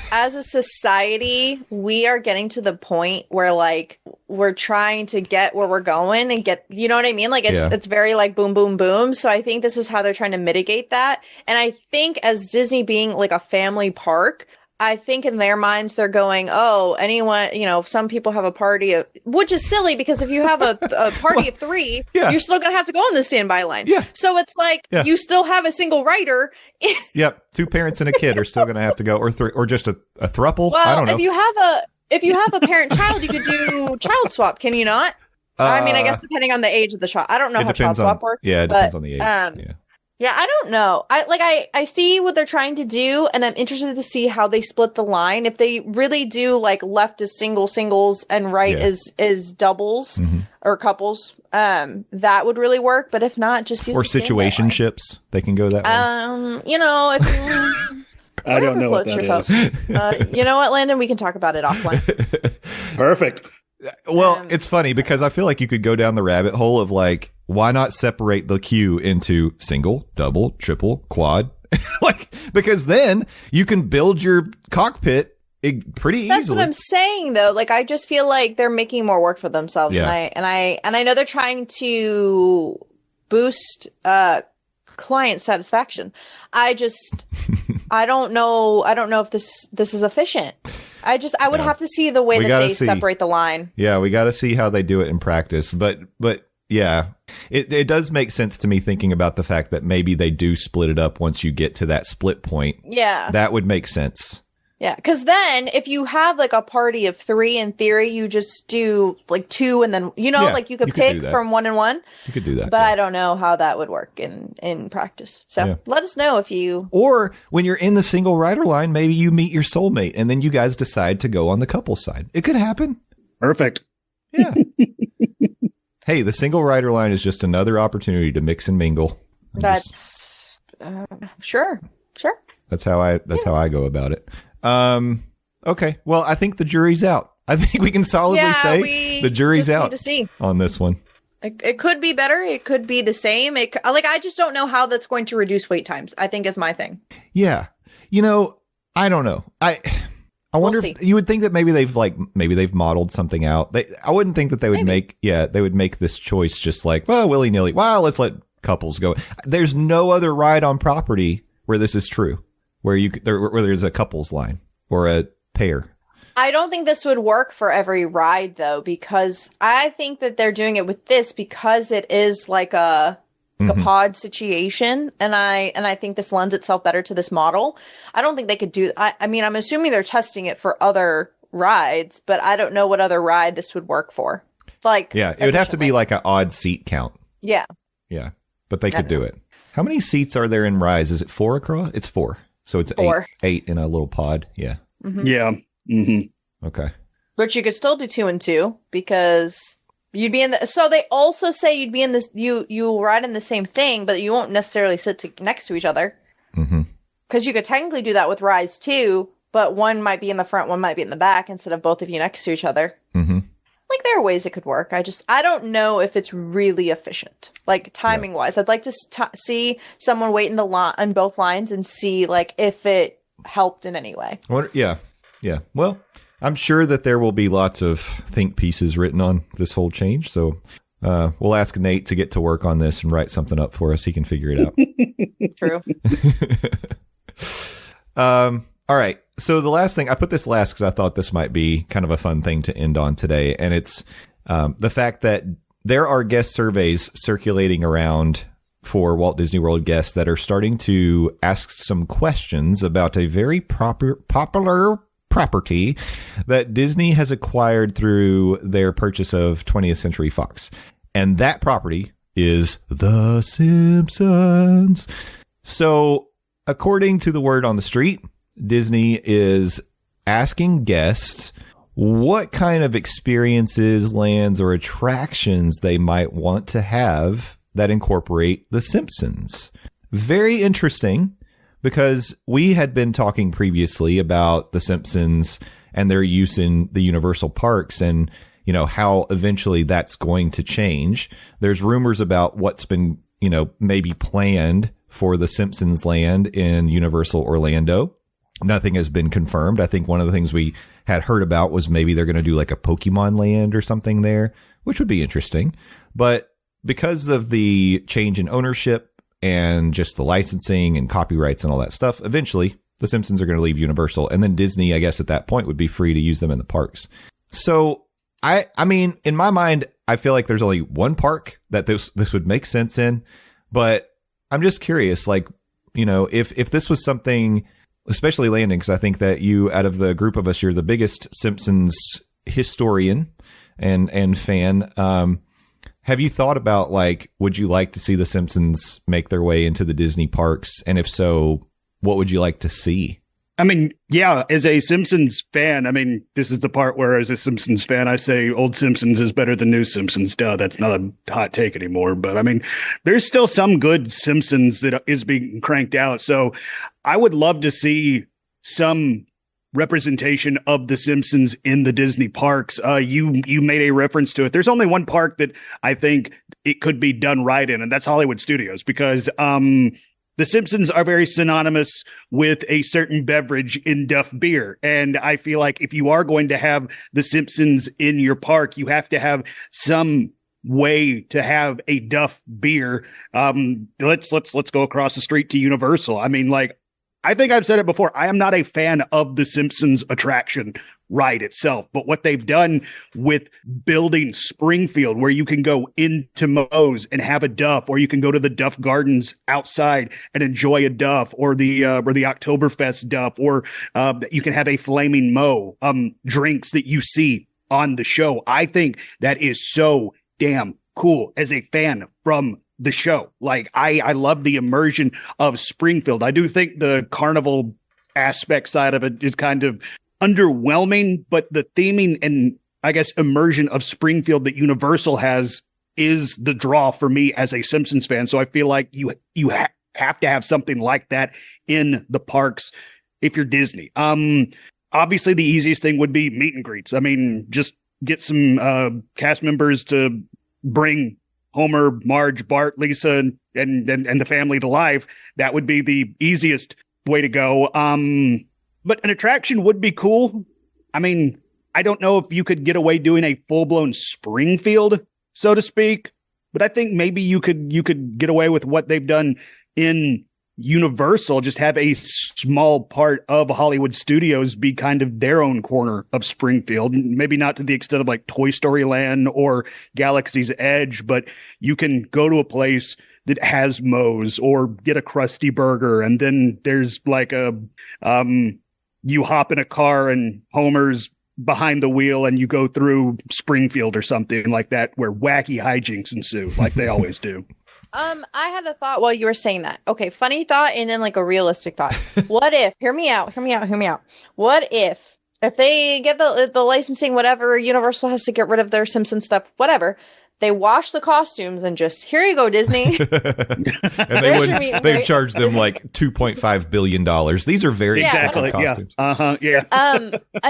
as a society, we are getting to the point where like we're trying to get where we're going and get, you know what I mean? Like it's very like boom, boom, boom. So I think this is how they're trying to mitigate that. And I think as Disney being like a family park, I think in their minds, they're going, oh, anyone, some people have a party of, which is silly because if you have a party of 3, you're still going to have to go on the standby line. Yeah. So it's like you still have a single rider. Yep. 2 parents and a kid are still going to have to go, or 3, or just a throuple. Well, I don't know. If you have a parent child, you could do child swap. Can you not? I mean, I guess depending on the age of the child. I don't know how child swap works. Yeah, it depends on the age. Yeah, I don't know. I see what they're trying to do, and I'm interested to see how they split the line. If they really do like left is singles and right is doubles or couples, that would really work. But if not, just use situationships. They can go that way. If you, I don't know what that is. You know what, Landon? We can talk about it offline. Perfect. Well, it's funny because I feel like you could go down the rabbit hole of like, why not separate the queue into single, double, triple, quad? Because then you can build your cockpit pretty easily. That's what I'm saying, though. Like, I just feel like they're making more work for themselves, Yeah. and I know they're trying to boost client satisfaction. I don't know if this is efficient. I would have to see the way that they separate the line. Yeah, we got to see how they do it in practice. But yeah, it does make sense to me thinking about the fact that maybe they do split it up once you get to that split point. Yeah. That would make sense. Yeah, because then if you have like a party of 3, in theory, you just do like 2 and then, like you could pick from 1 and 1. You could do that. But I don't know how that would work in practice. So let us know if you... Or when you're in the single rider line, maybe you meet your soulmate and then you guys decide to go on the couple side. It could happen. Perfect. Yeah. Hey, the single rider line is just another opportunity to mix and mingle. Sure. That's how I go about it. Okay. Well, I think the jury's out. I think we can solidly say the jury's out on this one. It could be better. It could be the same. I just don't know how that's going to reduce wait times, I think is my thing. Yeah. I don't know. I wonder if you would think that maybe they've modeled something out. I wouldn't think that they would make this choice just like, well, willy-nilly. Well, let's let couples go. There's no other ride on property where this is true, where there's a couples line or a pair. I don't think this would work for every ride though, because I think that they're doing it with this because it is like a pod situation, and I think this lends itself better to this model. I don't think they could do. I mean, I'm assuming they're testing it for other rides, but I don't know what other ride this would work for. It would have to be like an odd seat count. Yeah, but they could do it. How many seats are there in Rise? Is it 4 across? It's 4, so it's 4. 8 in a little pod. Yeah. Mm-hmm. Yeah. Mm-hmm. Okay. But you could still do 2 and 2 because. You'd be in the, so they also say you'd be in this, you'll ride in the same thing, but you won't necessarily sit next to each other. Mm-hmm. Because you could technically do that with Rise too, but one might be in the front, one might be in the back instead of both of you next to each other. Mm-hmm. Like there are ways it could work. I don't know if it's really efficient, like timing wise. I'd like to see someone wait in the on both lines and see like if it helped in any way. Yeah. Well, I'm sure that there will be lots of think pieces written on this whole change. So we'll ask Nate to get to work on this and write something up for us. He can figure it out. True. All right. So the last thing, I put this last because I thought this might be kind of a fun thing to end on today. And it's the fact that there are guest surveys circulating around for Walt Disney World guests that are starting to ask some questions about a very popular property that Disney has acquired through their purchase of 20th Century Fox. And that property is The Simpsons. So, according to the word on the street, Disney is asking guests what kind of experiences, lands, or attractions they might want to have that incorporate The Simpsons. Very interesting. Because we had been talking previously about The Simpsons and their use in the Universal parks and, how eventually that's going to change. There's rumors about what's been, maybe planned for the Simpsons land in Universal Orlando. Nothing has been confirmed. I think one of the things we had heard about was maybe they're going to do like a Pokemon land or something there, which would be interesting. But because of the change in ownership, and just the licensing and copyrights and all that stuff, eventually the Simpsons are going to leave Universal. And then Disney, I guess at that point, would be free to use them in the parks. So, I mean, in my mind, I feel like there's only one park that this would make sense in. But I'm just curious, like, if this was something, especially Landon, because I think that you, out of the group of us, you're the biggest Simpsons historian and fan. Have you thought about, like, would you like to see The Simpsons make their way into the Disney parks? And if so, what would you like to see? I mean, yeah, as a Simpsons fan, I mean, this is the part where as a Simpsons fan, I say old Simpsons is better than new Simpsons. Duh, that's not a hot take anymore. But I mean, there's still some good Simpsons that is being cranked out. So I would love to see some representation of the Simpsons in the Disney parks. You made a reference to it. There's only one park that I think it could be done right in, and that's Hollywood Studios, because the Simpsons are very synonymous with a certain beverage in Duff beer. And I feel like if you are going to have the Simpsons in your park, you have to have some way to have a Duff beer. Let's go across the street to Universal. I mean, like, I think I've said it before. I am not a fan of the Simpsons attraction ride itself, but what they've done with building Springfield, where you can go into Moe's and have a Duff, or you can go to the Duff Gardens outside and enjoy a Duff, or the Oktoberfest Duff, or you can have a Flaming Moe, drinks that you see on the show. I think that is so damn cool as a fan from the show. Like, I love the immersion of Springfield. I do think the carnival aspect side of it is kind of underwhelming, but the theming and, I guess, immersion of Springfield that Universal has is the draw for me as a Simpsons fan. So I feel like you have to have something like that in the parks if you're Disney. Obviously the easiest thing would be meet and greets. I mean, just get some cast members to bring Homer, Marge, Bart, Lisa, and the family to life. That would be the easiest way to go. But an attraction would be cool. I mean, I don't know if you could get away doing a full-blown Springfield, so to speak, but I think maybe you could get away with what they've done in Universal, just have a small part of Hollywood Studios be kind of their own corner of Springfield. Maybe not to the extent of like Toy Story Land or Galaxy's Edge, but you can go to a place that has Moe's or get a Krusty Burger. And then there's like you hop in a car and Homer's behind the wheel and you go through Springfield or something like that, where wacky hijinks ensue like they always do. I had a thought while you were saying that. Okay, funny thought and then like a realistic thought. What if, hear me out. What if they get the licensing, whatever, Universal has to get rid of their Simpsons stuff, whatever. They wash the costumes and just, here you go, Disney. And they've charged them like $2.5 billion. These are very expensive costumes.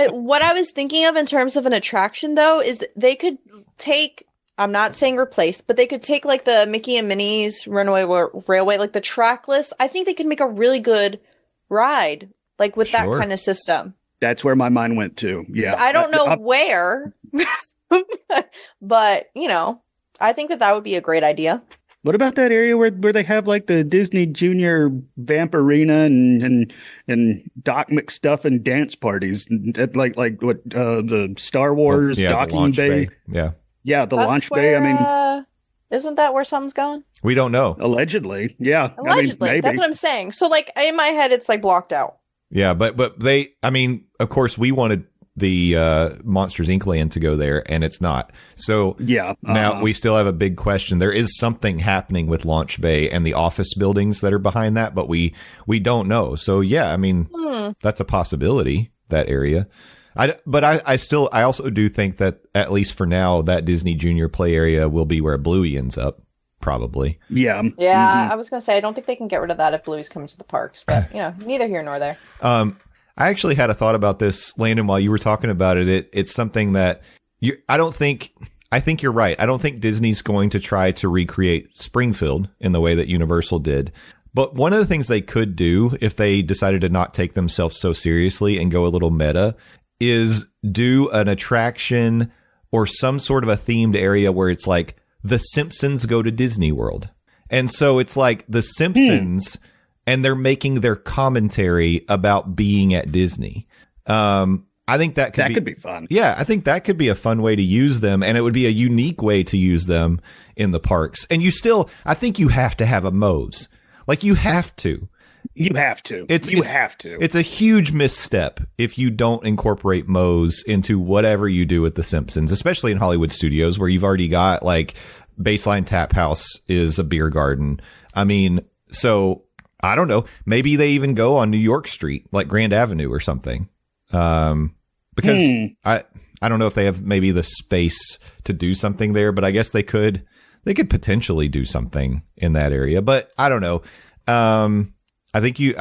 What I was thinking of in terms of an attraction, though, is they could take, I'm not saying replace, but they could take like the Mickey and Minnie's Runaway Railway, like the trackless. I think they could make a really good ride, like with that kind of system. That's where my mind went to. Yeah. I don't know where, but you know, I think that would be a great idea. What about that area where they have like the Disney Junior Vamp Arena and Doc McStuff and dance parties, like what the Star Wars docking bay? Yeah, the launch bay. I mean, isn't that where something's going? We don't know. Allegedly, yeah. Allegedly, I mean, that's what I'm saying. So, like in my head, it's like blocked out. Yeah, but they, I mean, of course, we wanted the Monsters Inc. land to go there, and it's not. So now we still have a big question. There is something happening with Launch Bay and the office buildings that are behind that, but we don't know. So yeah, I mean, that's a possibility, that area. I also do think that, at least for now, that Disney Junior play area will be where Bluey ends up, probably. Yeah. Yeah, I was going to say, I don't think they can get rid of that if Bluey's coming to the parks, but, you know, neither here nor there. I actually had a thought about this, Landon, while you were talking about it. It's something that I think you're right. I don't think Disney's going to try to recreate Springfield in the way that Universal did. But one of the things they could do, if they decided to not take themselves so seriously and go a little meta, is do an attraction or some sort of a themed area where it's like the Simpsons go to Disney World. And so it's like the Simpsons and they're making their commentary about being at Disney. I think that could be fun. Yeah, I think that could be a fun way to use them, and it would be a unique way to use them in the parks. And I think you have to have a Moe's. Like, you have to. You have to. It's a huge misstep if you don't incorporate Moe's into whatever you do with The Simpsons, especially in Hollywood Studios, where you've already got, like, Baseline Tap House is a beer garden. I mean, so I don't know. Maybe they even go on New York Street, like Grand Avenue or something. Because I don't know if they have maybe the space to do something there, but I guess they could potentially do something in that area, but I don't know. I think you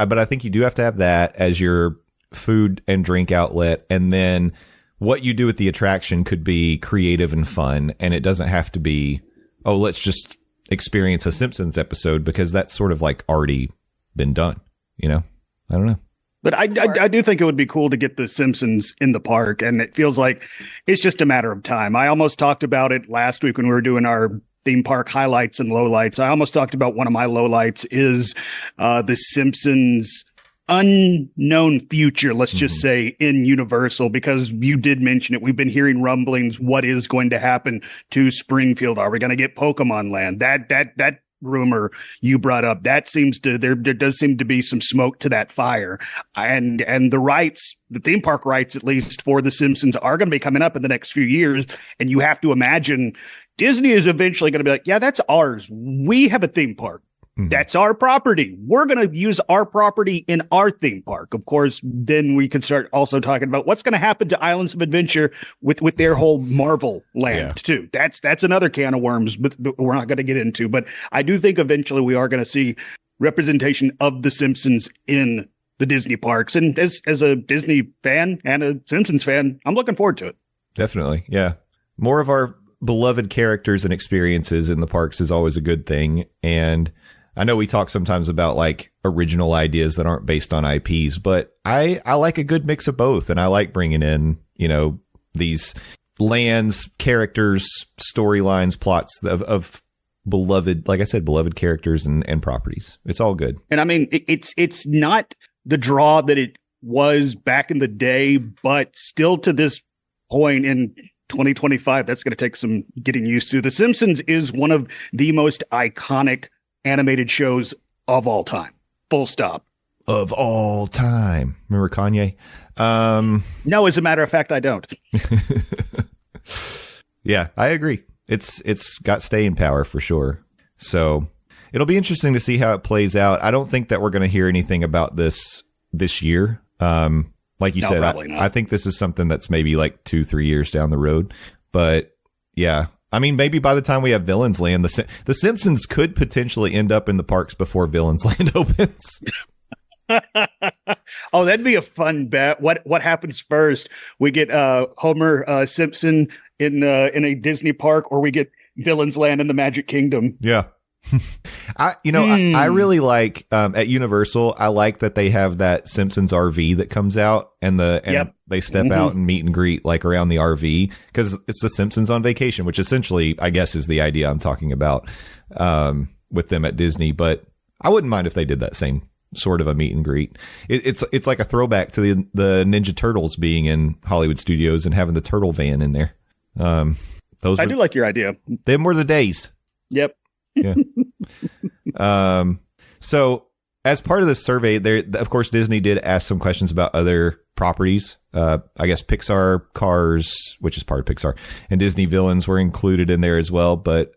do have to have that as your food and drink outlet, and then what you do at the attraction could be creative and fun, and it doesn't have to be, oh, let's just experience a Simpsons episode, because that's sort of like already been done, you know? I don't know. But I do think it would be cool to get the Simpsons in the park, and it feels like it's just a matter of time. I almost talked about it last week when we were doing our theme park highlights and lowlights. I almost talked about one of my lowlights is the Simpsons unknown future, let's just say, in Universal, because you did mention it. We've been hearing rumblings. What is going to happen to Springfield? Are we going to get Pokemon Land? That rumor you brought up, that seems to, there does seem to be some smoke to that fire, and the rights, the theme park rights, at least for the Simpsons, are going to be coming up in the next few years. And you have to imagine Disney is eventually going to be like, yeah, that's ours. We have a theme park. That's our property. We're going to use our property in our theme park. Of course, then we can start also talking about what's going to happen to Islands of Adventure with their whole Marvel land too. That's another can of worms, but we're not going to get into. But I do think eventually we are going to see representation of the Simpsons in the Disney parks. And as a Disney fan and a Simpsons fan, I'm looking forward to it. Definitely. Yeah. More of our beloved characters and experiences in the parks is always a good thing. And I know we talk sometimes about like original ideas that aren't based on IPs, but I like a good mix of both. And I like bringing in, you know, these lands, characters, storylines, plots of beloved, like I said, beloved characters and properties. It's all good. And I mean, it's not the draw that it was back in the day, but still to this point in 2025, that's going to take some getting used to. The Simpsons is one of the most iconic animated shows of all time. Full stop. Of all time. Remember Kanye? No, as a matter of fact, I don't. Yeah, I agree. It's got staying power for sure. So it'll be interesting to see how it plays out. I don't think that we're going to hear anything about this year. Like you said, I think this is something that's maybe like 2-3 years down the road. But yeah, I mean, maybe by the time we have Villains Land, the Simpsons could potentially end up in the parks before Villains Land opens. Oh, that'd be a fun bet. What happens first? We get Homer Simpson in a Disney park, or we get Villains Land in the Magic Kingdom? Yeah. I really like at Universal, I like that they have that Simpsons RV that comes out and they step out and meet and greet like around the RV, because it's the Simpsons on vacation, which essentially I guess is the idea I'm talking about with them at Disney. But I wouldn't mind if they did that same sort of a meet and greet. It's like a throwback to the Ninja Turtles being in Hollywood Studios and having the turtle van in there. I do like your idea. Them were the days. Yep. Yeah. So as part of this survey, there, of course, Disney did ask some questions about other properties. I guess Pixar, Cars, which is part of Pixar, and Disney Villains were included in there as well. But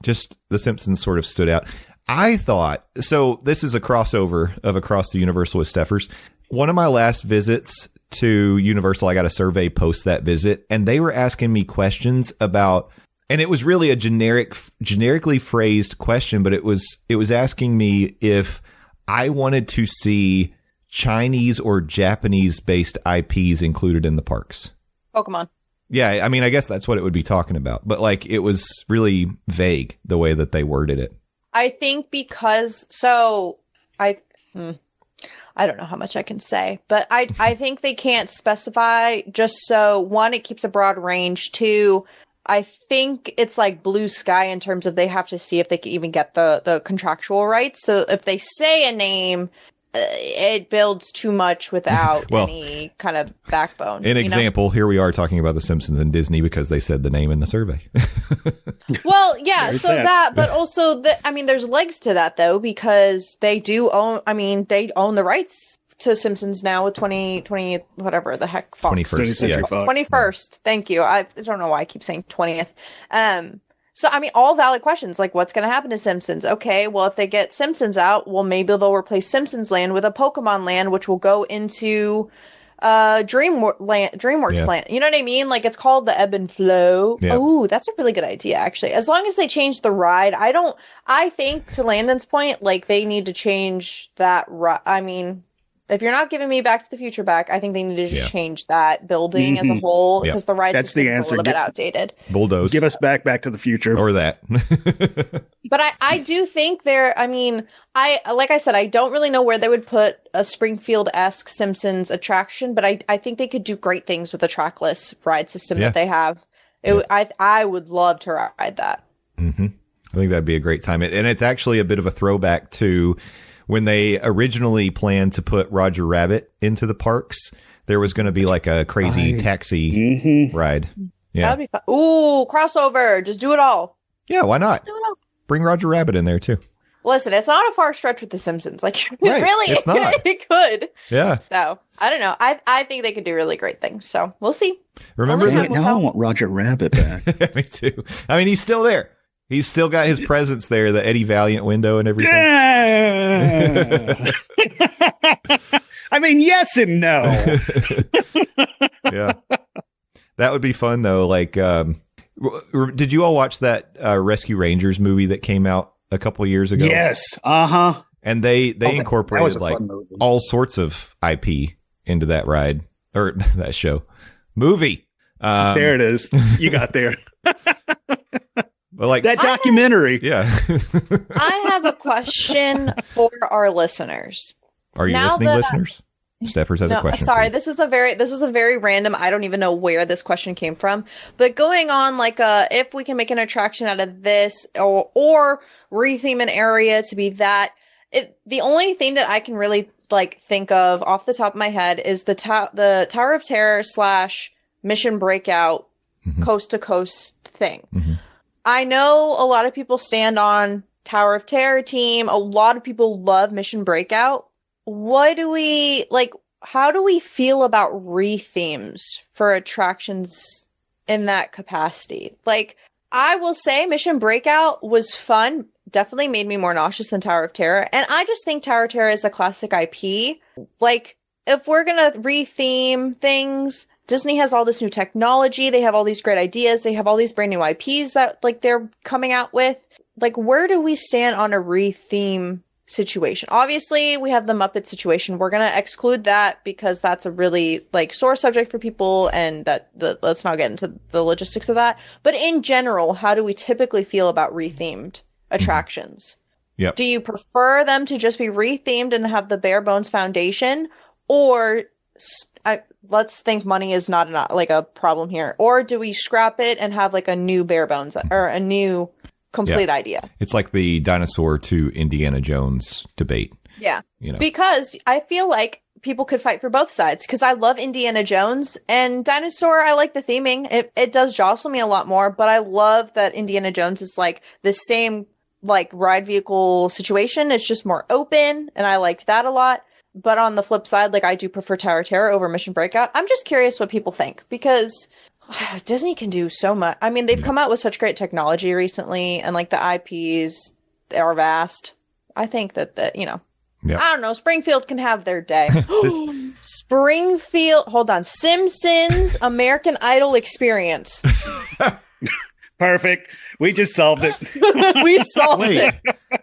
just The Simpsons sort of stood out. I thought, so this is a crossover of Across the Universal with Stephers. One of my last visits to Universal, I got a survey post that visit, and they were asking me questions about, and it was really a generically phrased question, but it was asking me if I wanted to see Chinese or Japanese based IPs included in the parks. Pokemon. Yeah, I mean, I guess that's what it would be talking about, but like it was really vague the way that they worded it. I think because I don't know how much I can say, but I think they can't specify, just so one, it keeps a broad range. Two, I think it's like blue sky in terms of they have to see if they can even get the contractual rights. So if they say a name, it builds too much without any kind of backbone. An example, here we are talking about The Simpsons and Disney because they said the name in the survey. Well, yeah, so that, but also, there's legs to that, though, because they do own, they own the rights to Simpsons now with 2020, whatever the heck, Fox. 21st. Yeah. 21st. Thank you. I don't know why I keep saying 20th. So, all valid questions, like what's going to happen to Simpsons? Okay, well, if they get Simpsons out, well, maybe they'll replace Simpsons Land with a Pokemon Land, which will go into DreamWorks Land. You know what I mean? Like, it's called the Ebb and Flow. Yeah. Oh, that's a really good idea, actually. As long as they change the ride, I think, to Landon's point, like, they need to change that If you're not giving me Back to the Future back, I think they need to just change that building as a whole because the ride system is a little bit outdated. Bulldoze. Give us Back to the Future. Or that. But I do think like I said, I don't really know where they would put a Springfield-esque Simpsons attraction, but I think they could do great things with the trackless ride system that they have. I would love to ride that. Mm-hmm. I think that'd be a great time. And it's actually a bit of a throwback to when they originally planned to put Roger Rabbit into the parks. There was going to be like a crazy taxi ride. Yeah. That'd be fun. Ooh, crossover. Just do it all. Yeah, why not? Just do it all. Bring Roger Rabbit in there too. Listen, it's not a far stretch with The Simpsons. Like, really, it's not. It could. Yeah. So, I don't know. I think they could do really great things. So, we'll see. Remember now I want Roger Rabbit back. Me too. I mean, he's still there. He's still got his presence there, the Eddie Valiant window and everything. Yeah. I mean, yes and no. Yeah. That would be fun, though. Like, did you all watch that Rescue Rangers movie that came out a couple years ago? Yes. Uh-huh. And they incorporated like all sorts of IP into that ride or that show. Movie. There it is. You got there. But like that documentary. I have a question for our listeners. Are you listening, listeners? Steffers has a question. Sorry, this is a very random. I don't even know where this question came from. But going on, like, if we can make an attraction out of this, or retheme an area to be that. The only thing that I can really like think of off the top of my head is the Tower of Terror / Mission Breakout coast to coast thing. Mm-hmm. I know a lot of people stand on Tower of Terror team. A lot of people love Mission Breakout. What do we like? How do we feel about rethemes for attractions in that capacity? Like, I will say Mission Breakout was fun. Definitely made me more nauseous than Tower of Terror. And I just think Tower of Terror is a classic IP. Like, if we're going to retheme things, Disney has all this new technology. They have all these great ideas. They have all these brand new IPs that like they're coming out with. Like, where do we stand on a retheme situation? Obviously, we have the Muppet situation. We're going to exclude that because that's a really like sore subject for people, and let's not get into the logistics of that. But in general, how do we typically feel about rethemed attractions? Yep. Do you prefer them to just be rethemed and have the bare bones foundation, or let's think money is not like a problem here, or do we scrap it and have like a new bare bones or a new complete idea? It's like the dinosaur to Indiana Jones debate. Yeah. Because I feel like people could fight for both sides, because I love Indiana Jones and dinosaur. I like the theming. It does jostle me a lot more, but I love that Indiana Jones is like the same like ride vehicle situation. It's just more open, and I liked that a lot. But on the flip side, like, I do prefer Tower of Terror over Mission Breakout. I'm just curious what people think, because Disney can do so much. I mean, they've come out with such great technology recently, and like the IPs are vast. I think that I don't know, Springfield can have their day. Springfield, hold on, Simpsons American Idol experience. Perfect. We just solved it. We solved it.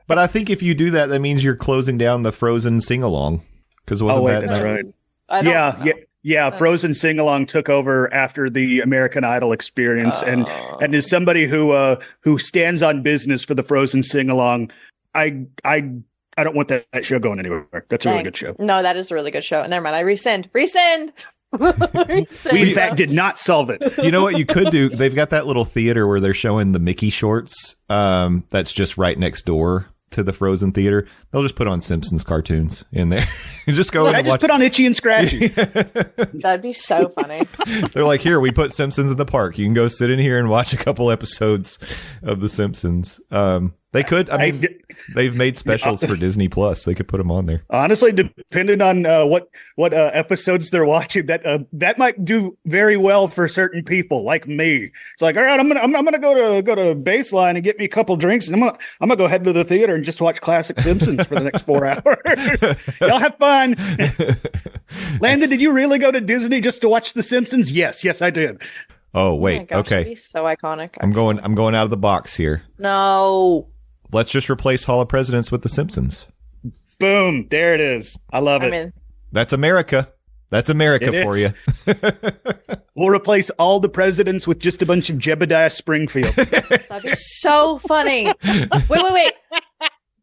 But I think if you do that, that means you're closing down the Frozen sing-along. Because wasn't that's right. Yeah. Frozen sing-along took over after the American Idol experience, and as somebody who stands on business for the Frozen sing-along, I don't want that show going anywhere. That's a really good show. No, that is a really good show. Never mind. I rescind. We in fact did not solve it. You know what you could do? They've got that little theater where they're showing the Mickey shorts. That's just right next door to the Frozen theater. They'll just put on Simpsons cartoons in there. Just go. I just put on Itchy and Scratchy. That'd be so funny. They're like, here, we put Simpsons in the park. You can go sit in here and watch a couple episodes of the Simpsons. They could. I mean, they've made specials for Disney Plus. They could put them on there. Honestly, depending on what episodes they're watching, that might do very well for certain people like me. It's like, all right, I'm gonna go to Baseline and get me a couple drinks, and I'm gonna go head to the theater and just watch classic Simpsons for the next 4 hours. Y'all have fun. Landon, did you really go to Disney just to watch the Simpsons? Yes, I did. Oh wait, oh my gosh, okay. That'd be so iconic. I'm going out of the box here. No. Let's just replace Hall of Presidents with The Simpsons. Boom. There it is. I love it. I mean, That's America. That's America for you. We'll replace all the presidents with just a bunch of Jebediah Springfield. That'd be so funny. Wait.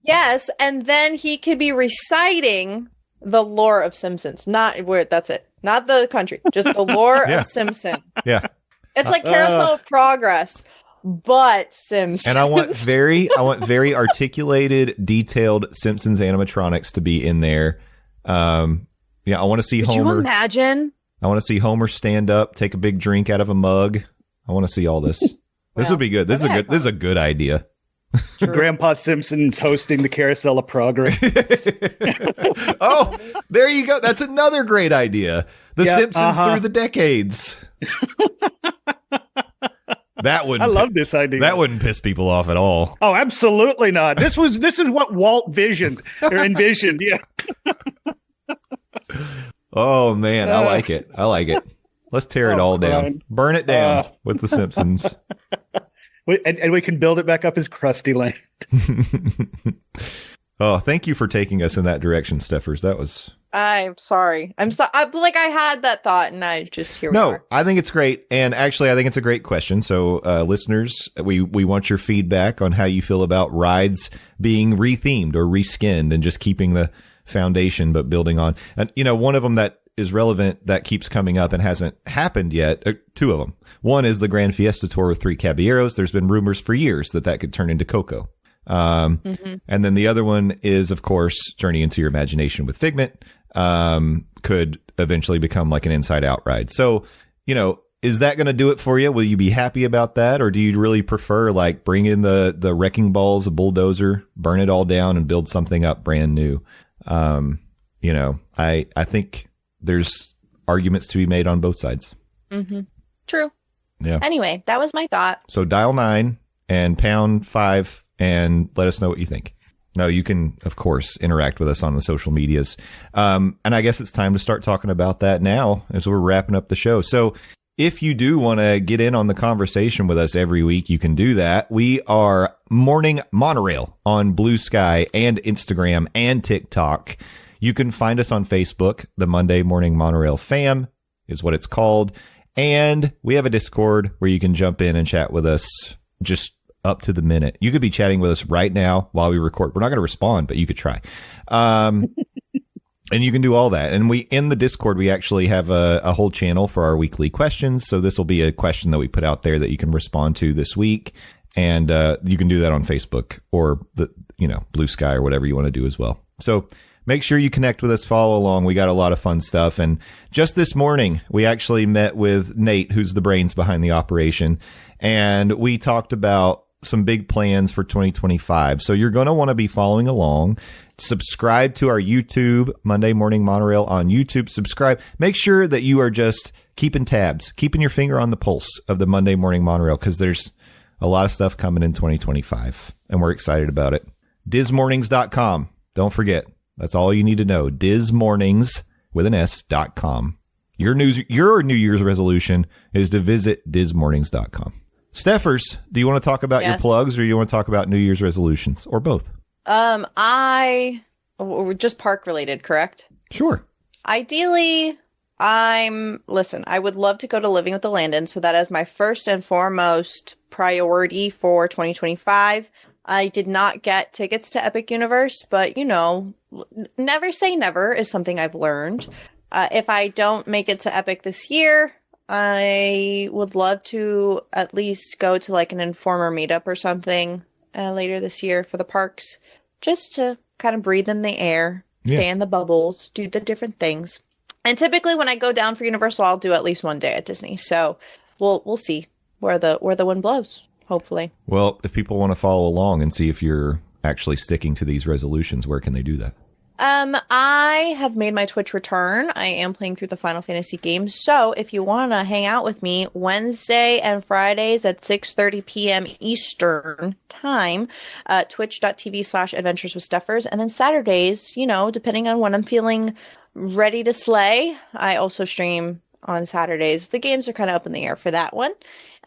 Yes, and then he could be reciting the lore of Simpsons. That's it. Not the country, just the lore of Simpson. Yeah. It's like Carousel of Progress, but Simpsons. And I want very articulated, detailed Simpsons animatronics to be in there. I want to see Homer. Could you imagine? I want to see Homer stand up, take a big drink out of a mug. I want to see all this. This would be good. This is a good idea. Grandpa Simpson's hosting the Carousel of Progress. Oh, there you go. That's another great idea. The Simpsons through the decades. I love this idea. That wouldn't piss people off at all. Oh, absolutely not. This is what Walt envisioned. Yeah. Oh man, I like it. Let's tear it all down. Burn it down with the Simpsons. And we can build it back up as Krusty Land. Oh, thank you for taking us in that direction, Steffers. That was... I'm sorry. I had that thought and I just here we are. I think it's great. And actually, I think it's a great question. So listeners, we want your feedback on how you feel about rides being rethemed or reskinned and just keeping the foundation, but building on. And, one of them that is relevant that keeps coming up and hasn't happened yet, two of them. One is the Grand Fiesta Tour with 3 Caballeros. There's been rumors for years that could turn into Coco. And then the other one is, of course, Journey into Your Imagination with Figment. Could eventually become like an Inside Out ride. So, is that going to do it for you? Will you be happy about that? Or do you really prefer like bring in the wrecking balls, a bulldozer, burn it all down and build something up brand new? I think there's arguments to be made on both sides. Mm-hmm. True. Yeah. Anyway, that was my thought. So dial 9 and pound 5 and let us know what you think. No, you can, of course, interact with us on the social medias. And I guess it's time to start talking about that now as we're wrapping up the show. So if you do want to get in on the conversation with us every week, you can do that. We are Morning Monorail on Blue Sky and Instagram and TikTok. You can find us on Facebook. The Monday Morning Monorail Fam is what it's called. And we have a Discord where you can jump in and chat with us just up to the minute. You could be chatting with us right now while we record. We're not going to respond, but you could try. And you can do all that. And in the Discord, we actually have a whole channel for our weekly questions. So this will be a question that we put out there that you can respond to this week. And you can do that on Facebook or Blue Sky or whatever you want to do as well. So make sure you connect with us, follow along. We got a lot of fun stuff. And just this morning, we actually met with Nate, who's the brains behind the operation. And we talked about some big plans for 2025. So you're going to want to be following along. Subscribe to our YouTube, Monday Morning Monorail on YouTube. Subscribe. Make sure that you are just keeping tabs, keeping your finger on the pulse of the Monday Morning Monorail, because there's a lot of stuff coming in 2025, and we're excited about it. DizMornings.com. Don't forget. That's all you need to know. DizMornings with an S.com. Your New Year's resolution is to visit DizMornings.com. Steffers, do you want to talk about your plugs, or do you want to talk about New Year's resolutions, or both? We're just park related, correct? Sure. Ideally, I would love to go to Living with the Landon, so that is my first and foremost priority for 2025. I did not get tickets to Epic Universe, but never say never is something I've learned. If I don't make it to Epic this year, I would love to at least go to like an Informer meetup or something later this year for the parks, just to kind of breathe in the air, stay in the bubbles, do the different things. And typically when I go down for Universal, I'll do at least one day at Disney. So we'll see where the wind blows, hopefully. Well, if people want to follow along and see if you're actually sticking to these resolutions, where can they do that? I have made my Twitch return. I am playing through the Final Fantasy games. So if you want to hang out with me Wednesday and Fridays at 6:30 p.m. Eastern time, twitch.tv/Adventures with Stephers. And then Saturdays, depending on when I'm feeling ready to slay, I also stream on Saturdays. The games are kind of up in the air for that one.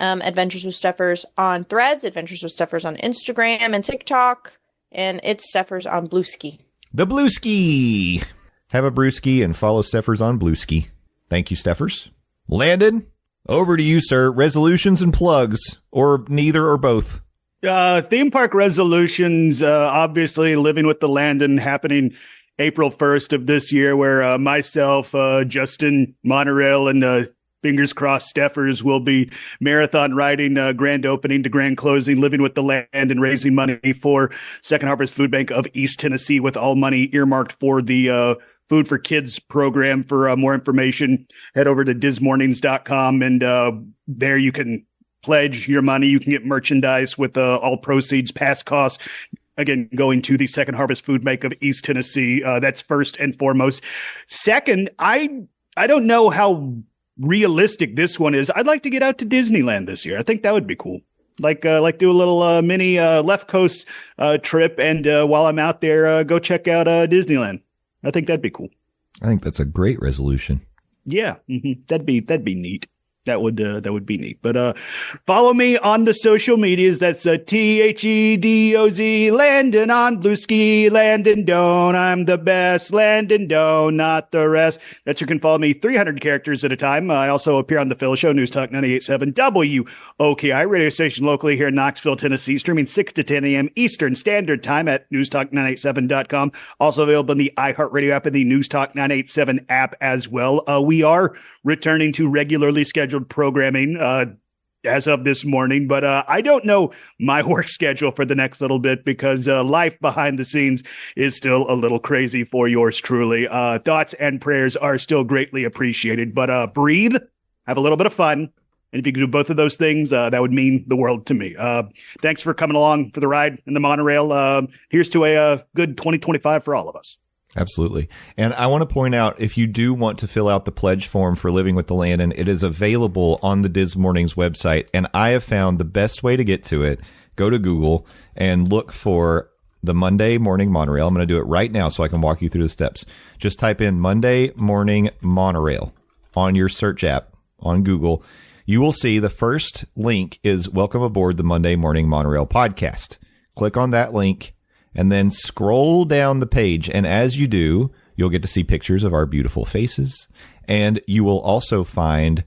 Adventures with Stephers on Threads, Adventures with Stephers on Instagram and TikTok, and it's Stephers on Blueski. The Blueski. have a brewski, and follow Stephers on Blueski. Thank you, Stephers. Landon, over to you, sir. Resolutions and plugs, or neither or both. Theme park resolutions, obviously living with the Landon happening April 1st of this year, where myself, Justin, Monorail, and fingers crossed Stephers will be marathon riding grand opening to grand closing, living with the Land and raising money for Second Harvest Food Bank of East Tennessee, with all money earmarked for the Food for Kids program. For more information, head over to dismornings.com, and there you can pledge your money. You can get merchandise with all proceeds, past costs, again, going to the Second Harvest Food Bank of East Tennessee. That's first and foremost. Second, I don't know how realistic this one is. I'd like to get out to Disneyland this year. I think that would be cool. Like do a little mini left coast trip, and while I'm out there, go check out Disneyland. I think that'd be cool. I think that's a great resolution. Yeah, that'd be neat. That would be neat. But follow me on the social medias. That's THEDOZ, Landon on Blueski, Landon Doan. I'm the best, Landon Doan, not the rest. That you can follow me 300 characters at a time. I also appear on the Phil Show, News Talk 98.7 WOKI, radio station locally here in Knoxville, Tennessee, streaming 6 to 10 a.m. Eastern Standard Time at newstalk987.com. Also available in the iHeartRadio app and the News Talk 987 app as well. We are returning to regularly scheduled programming as of this morning, but I don't know my work schedule for the next little bit, because life behind the scenes is still a little crazy for yours truly. Thoughts and prayers are still greatly appreciated, but breathe, have a little bit of fun, and if you can do both of those things, that would mean the world to me. Thanks for coming along for the ride in the monorail. Here's to a good 2025 for all of us. Absolutely. And I want to point out, if you do want to fill out the pledge form for Living with the Landon, it is available on the Diz Mornings website. And I have found the best way to get to it. Go to Google and look for the Monday Morning Monorail. I'm going to do it right now so I can walk you through the steps. Just type in Monday Morning Monorail on your search app on Google. You will see the first link is Welcome Aboard the Monday Morning Monorail podcast. Click on that link, and then scroll down the page. And as you do, you'll get to see pictures of our beautiful faces. And you will also find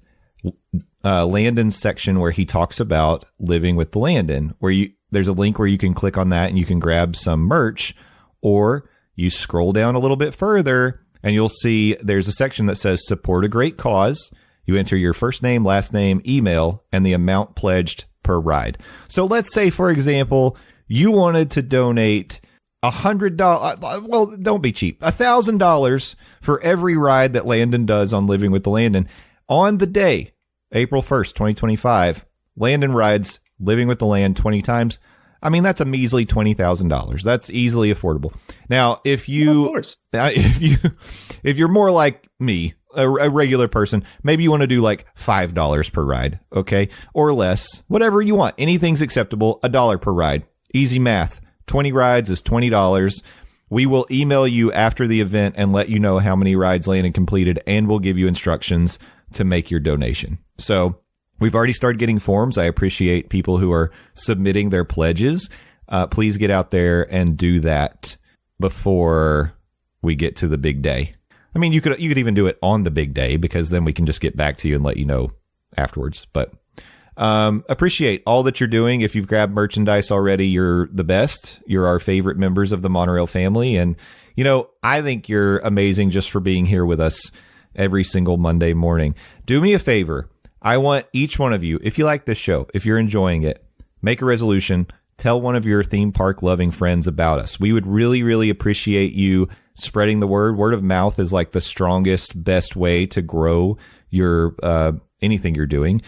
Landon's section where he talks about living with the Landon, where there's a link where you can click on that and you can grab some merch, or you scroll down a little bit further and you'll see there's a section that says support a great cause. You enter your first name, last name, email, and the amount pledged per ride. So let's say, for example, you wanted to donate $100. Well, don't be cheap. $1,000 for every ride that Landon does on Living with the Landon. On the day, April 1st, 2025, Landon rides Living with the Land 20 times. I mean, that's a measly $20,000. That's easily affordable. Now, if you're more like me, a regular person, maybe you want to do like $5 per ride, okay, or less, whatever you want. Anything's acceptable. $1 per ride. Easy math. 20 rides is $20. We will email you after the event and let you know how many rides Landon completed, and we'll give you instructions to make your donation. So we've already started getting forms. I appreciate people who are submitting their pledges. Please get out there and do that before we get to the big day. I mean, you could even do it on the big day, because then we can just get back to you and let you know afterwards. But appreciate all that you're doing. If you've grabbed merchandise already, you're the best. You're our favorite members of the Monorail family. And, you know, I think you're amazing just for being here with us every single Monday morning. Do me a favor. I want each one of you, if you like this show, if you're enjoying it, make a resolution. Tell one of your theme park loving friends about us. We would really, really appreciate you spreading the word. Word of mouth is like the strongest, best way to grow your anything you're doing.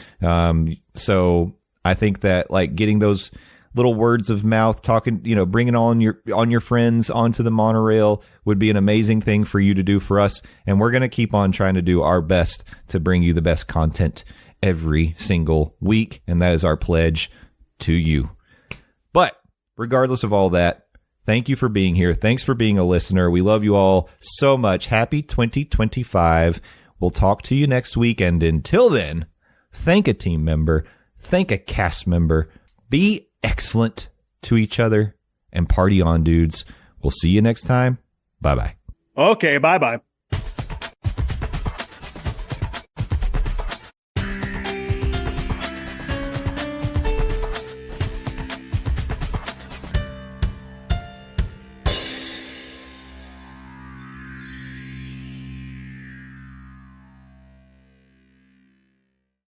So I think that, like, getting those little words of mouth, talking, you know, bringing on your friends onto the monorail would be an amazing thing for you to do for us. And we're going to keep on trying to do our best to bring you the best content every single week. And that is our pledge to you. But regardless of all that, thank you for being here. Thanks for being a listener. We love you all so much. Happy 2025. We'll talk to you next week. And until then, thank a team member. Thank a cast member. Be excellent to each other and party on, dudes. We'll see you next time. Bye-bye. Okay, bye-bye.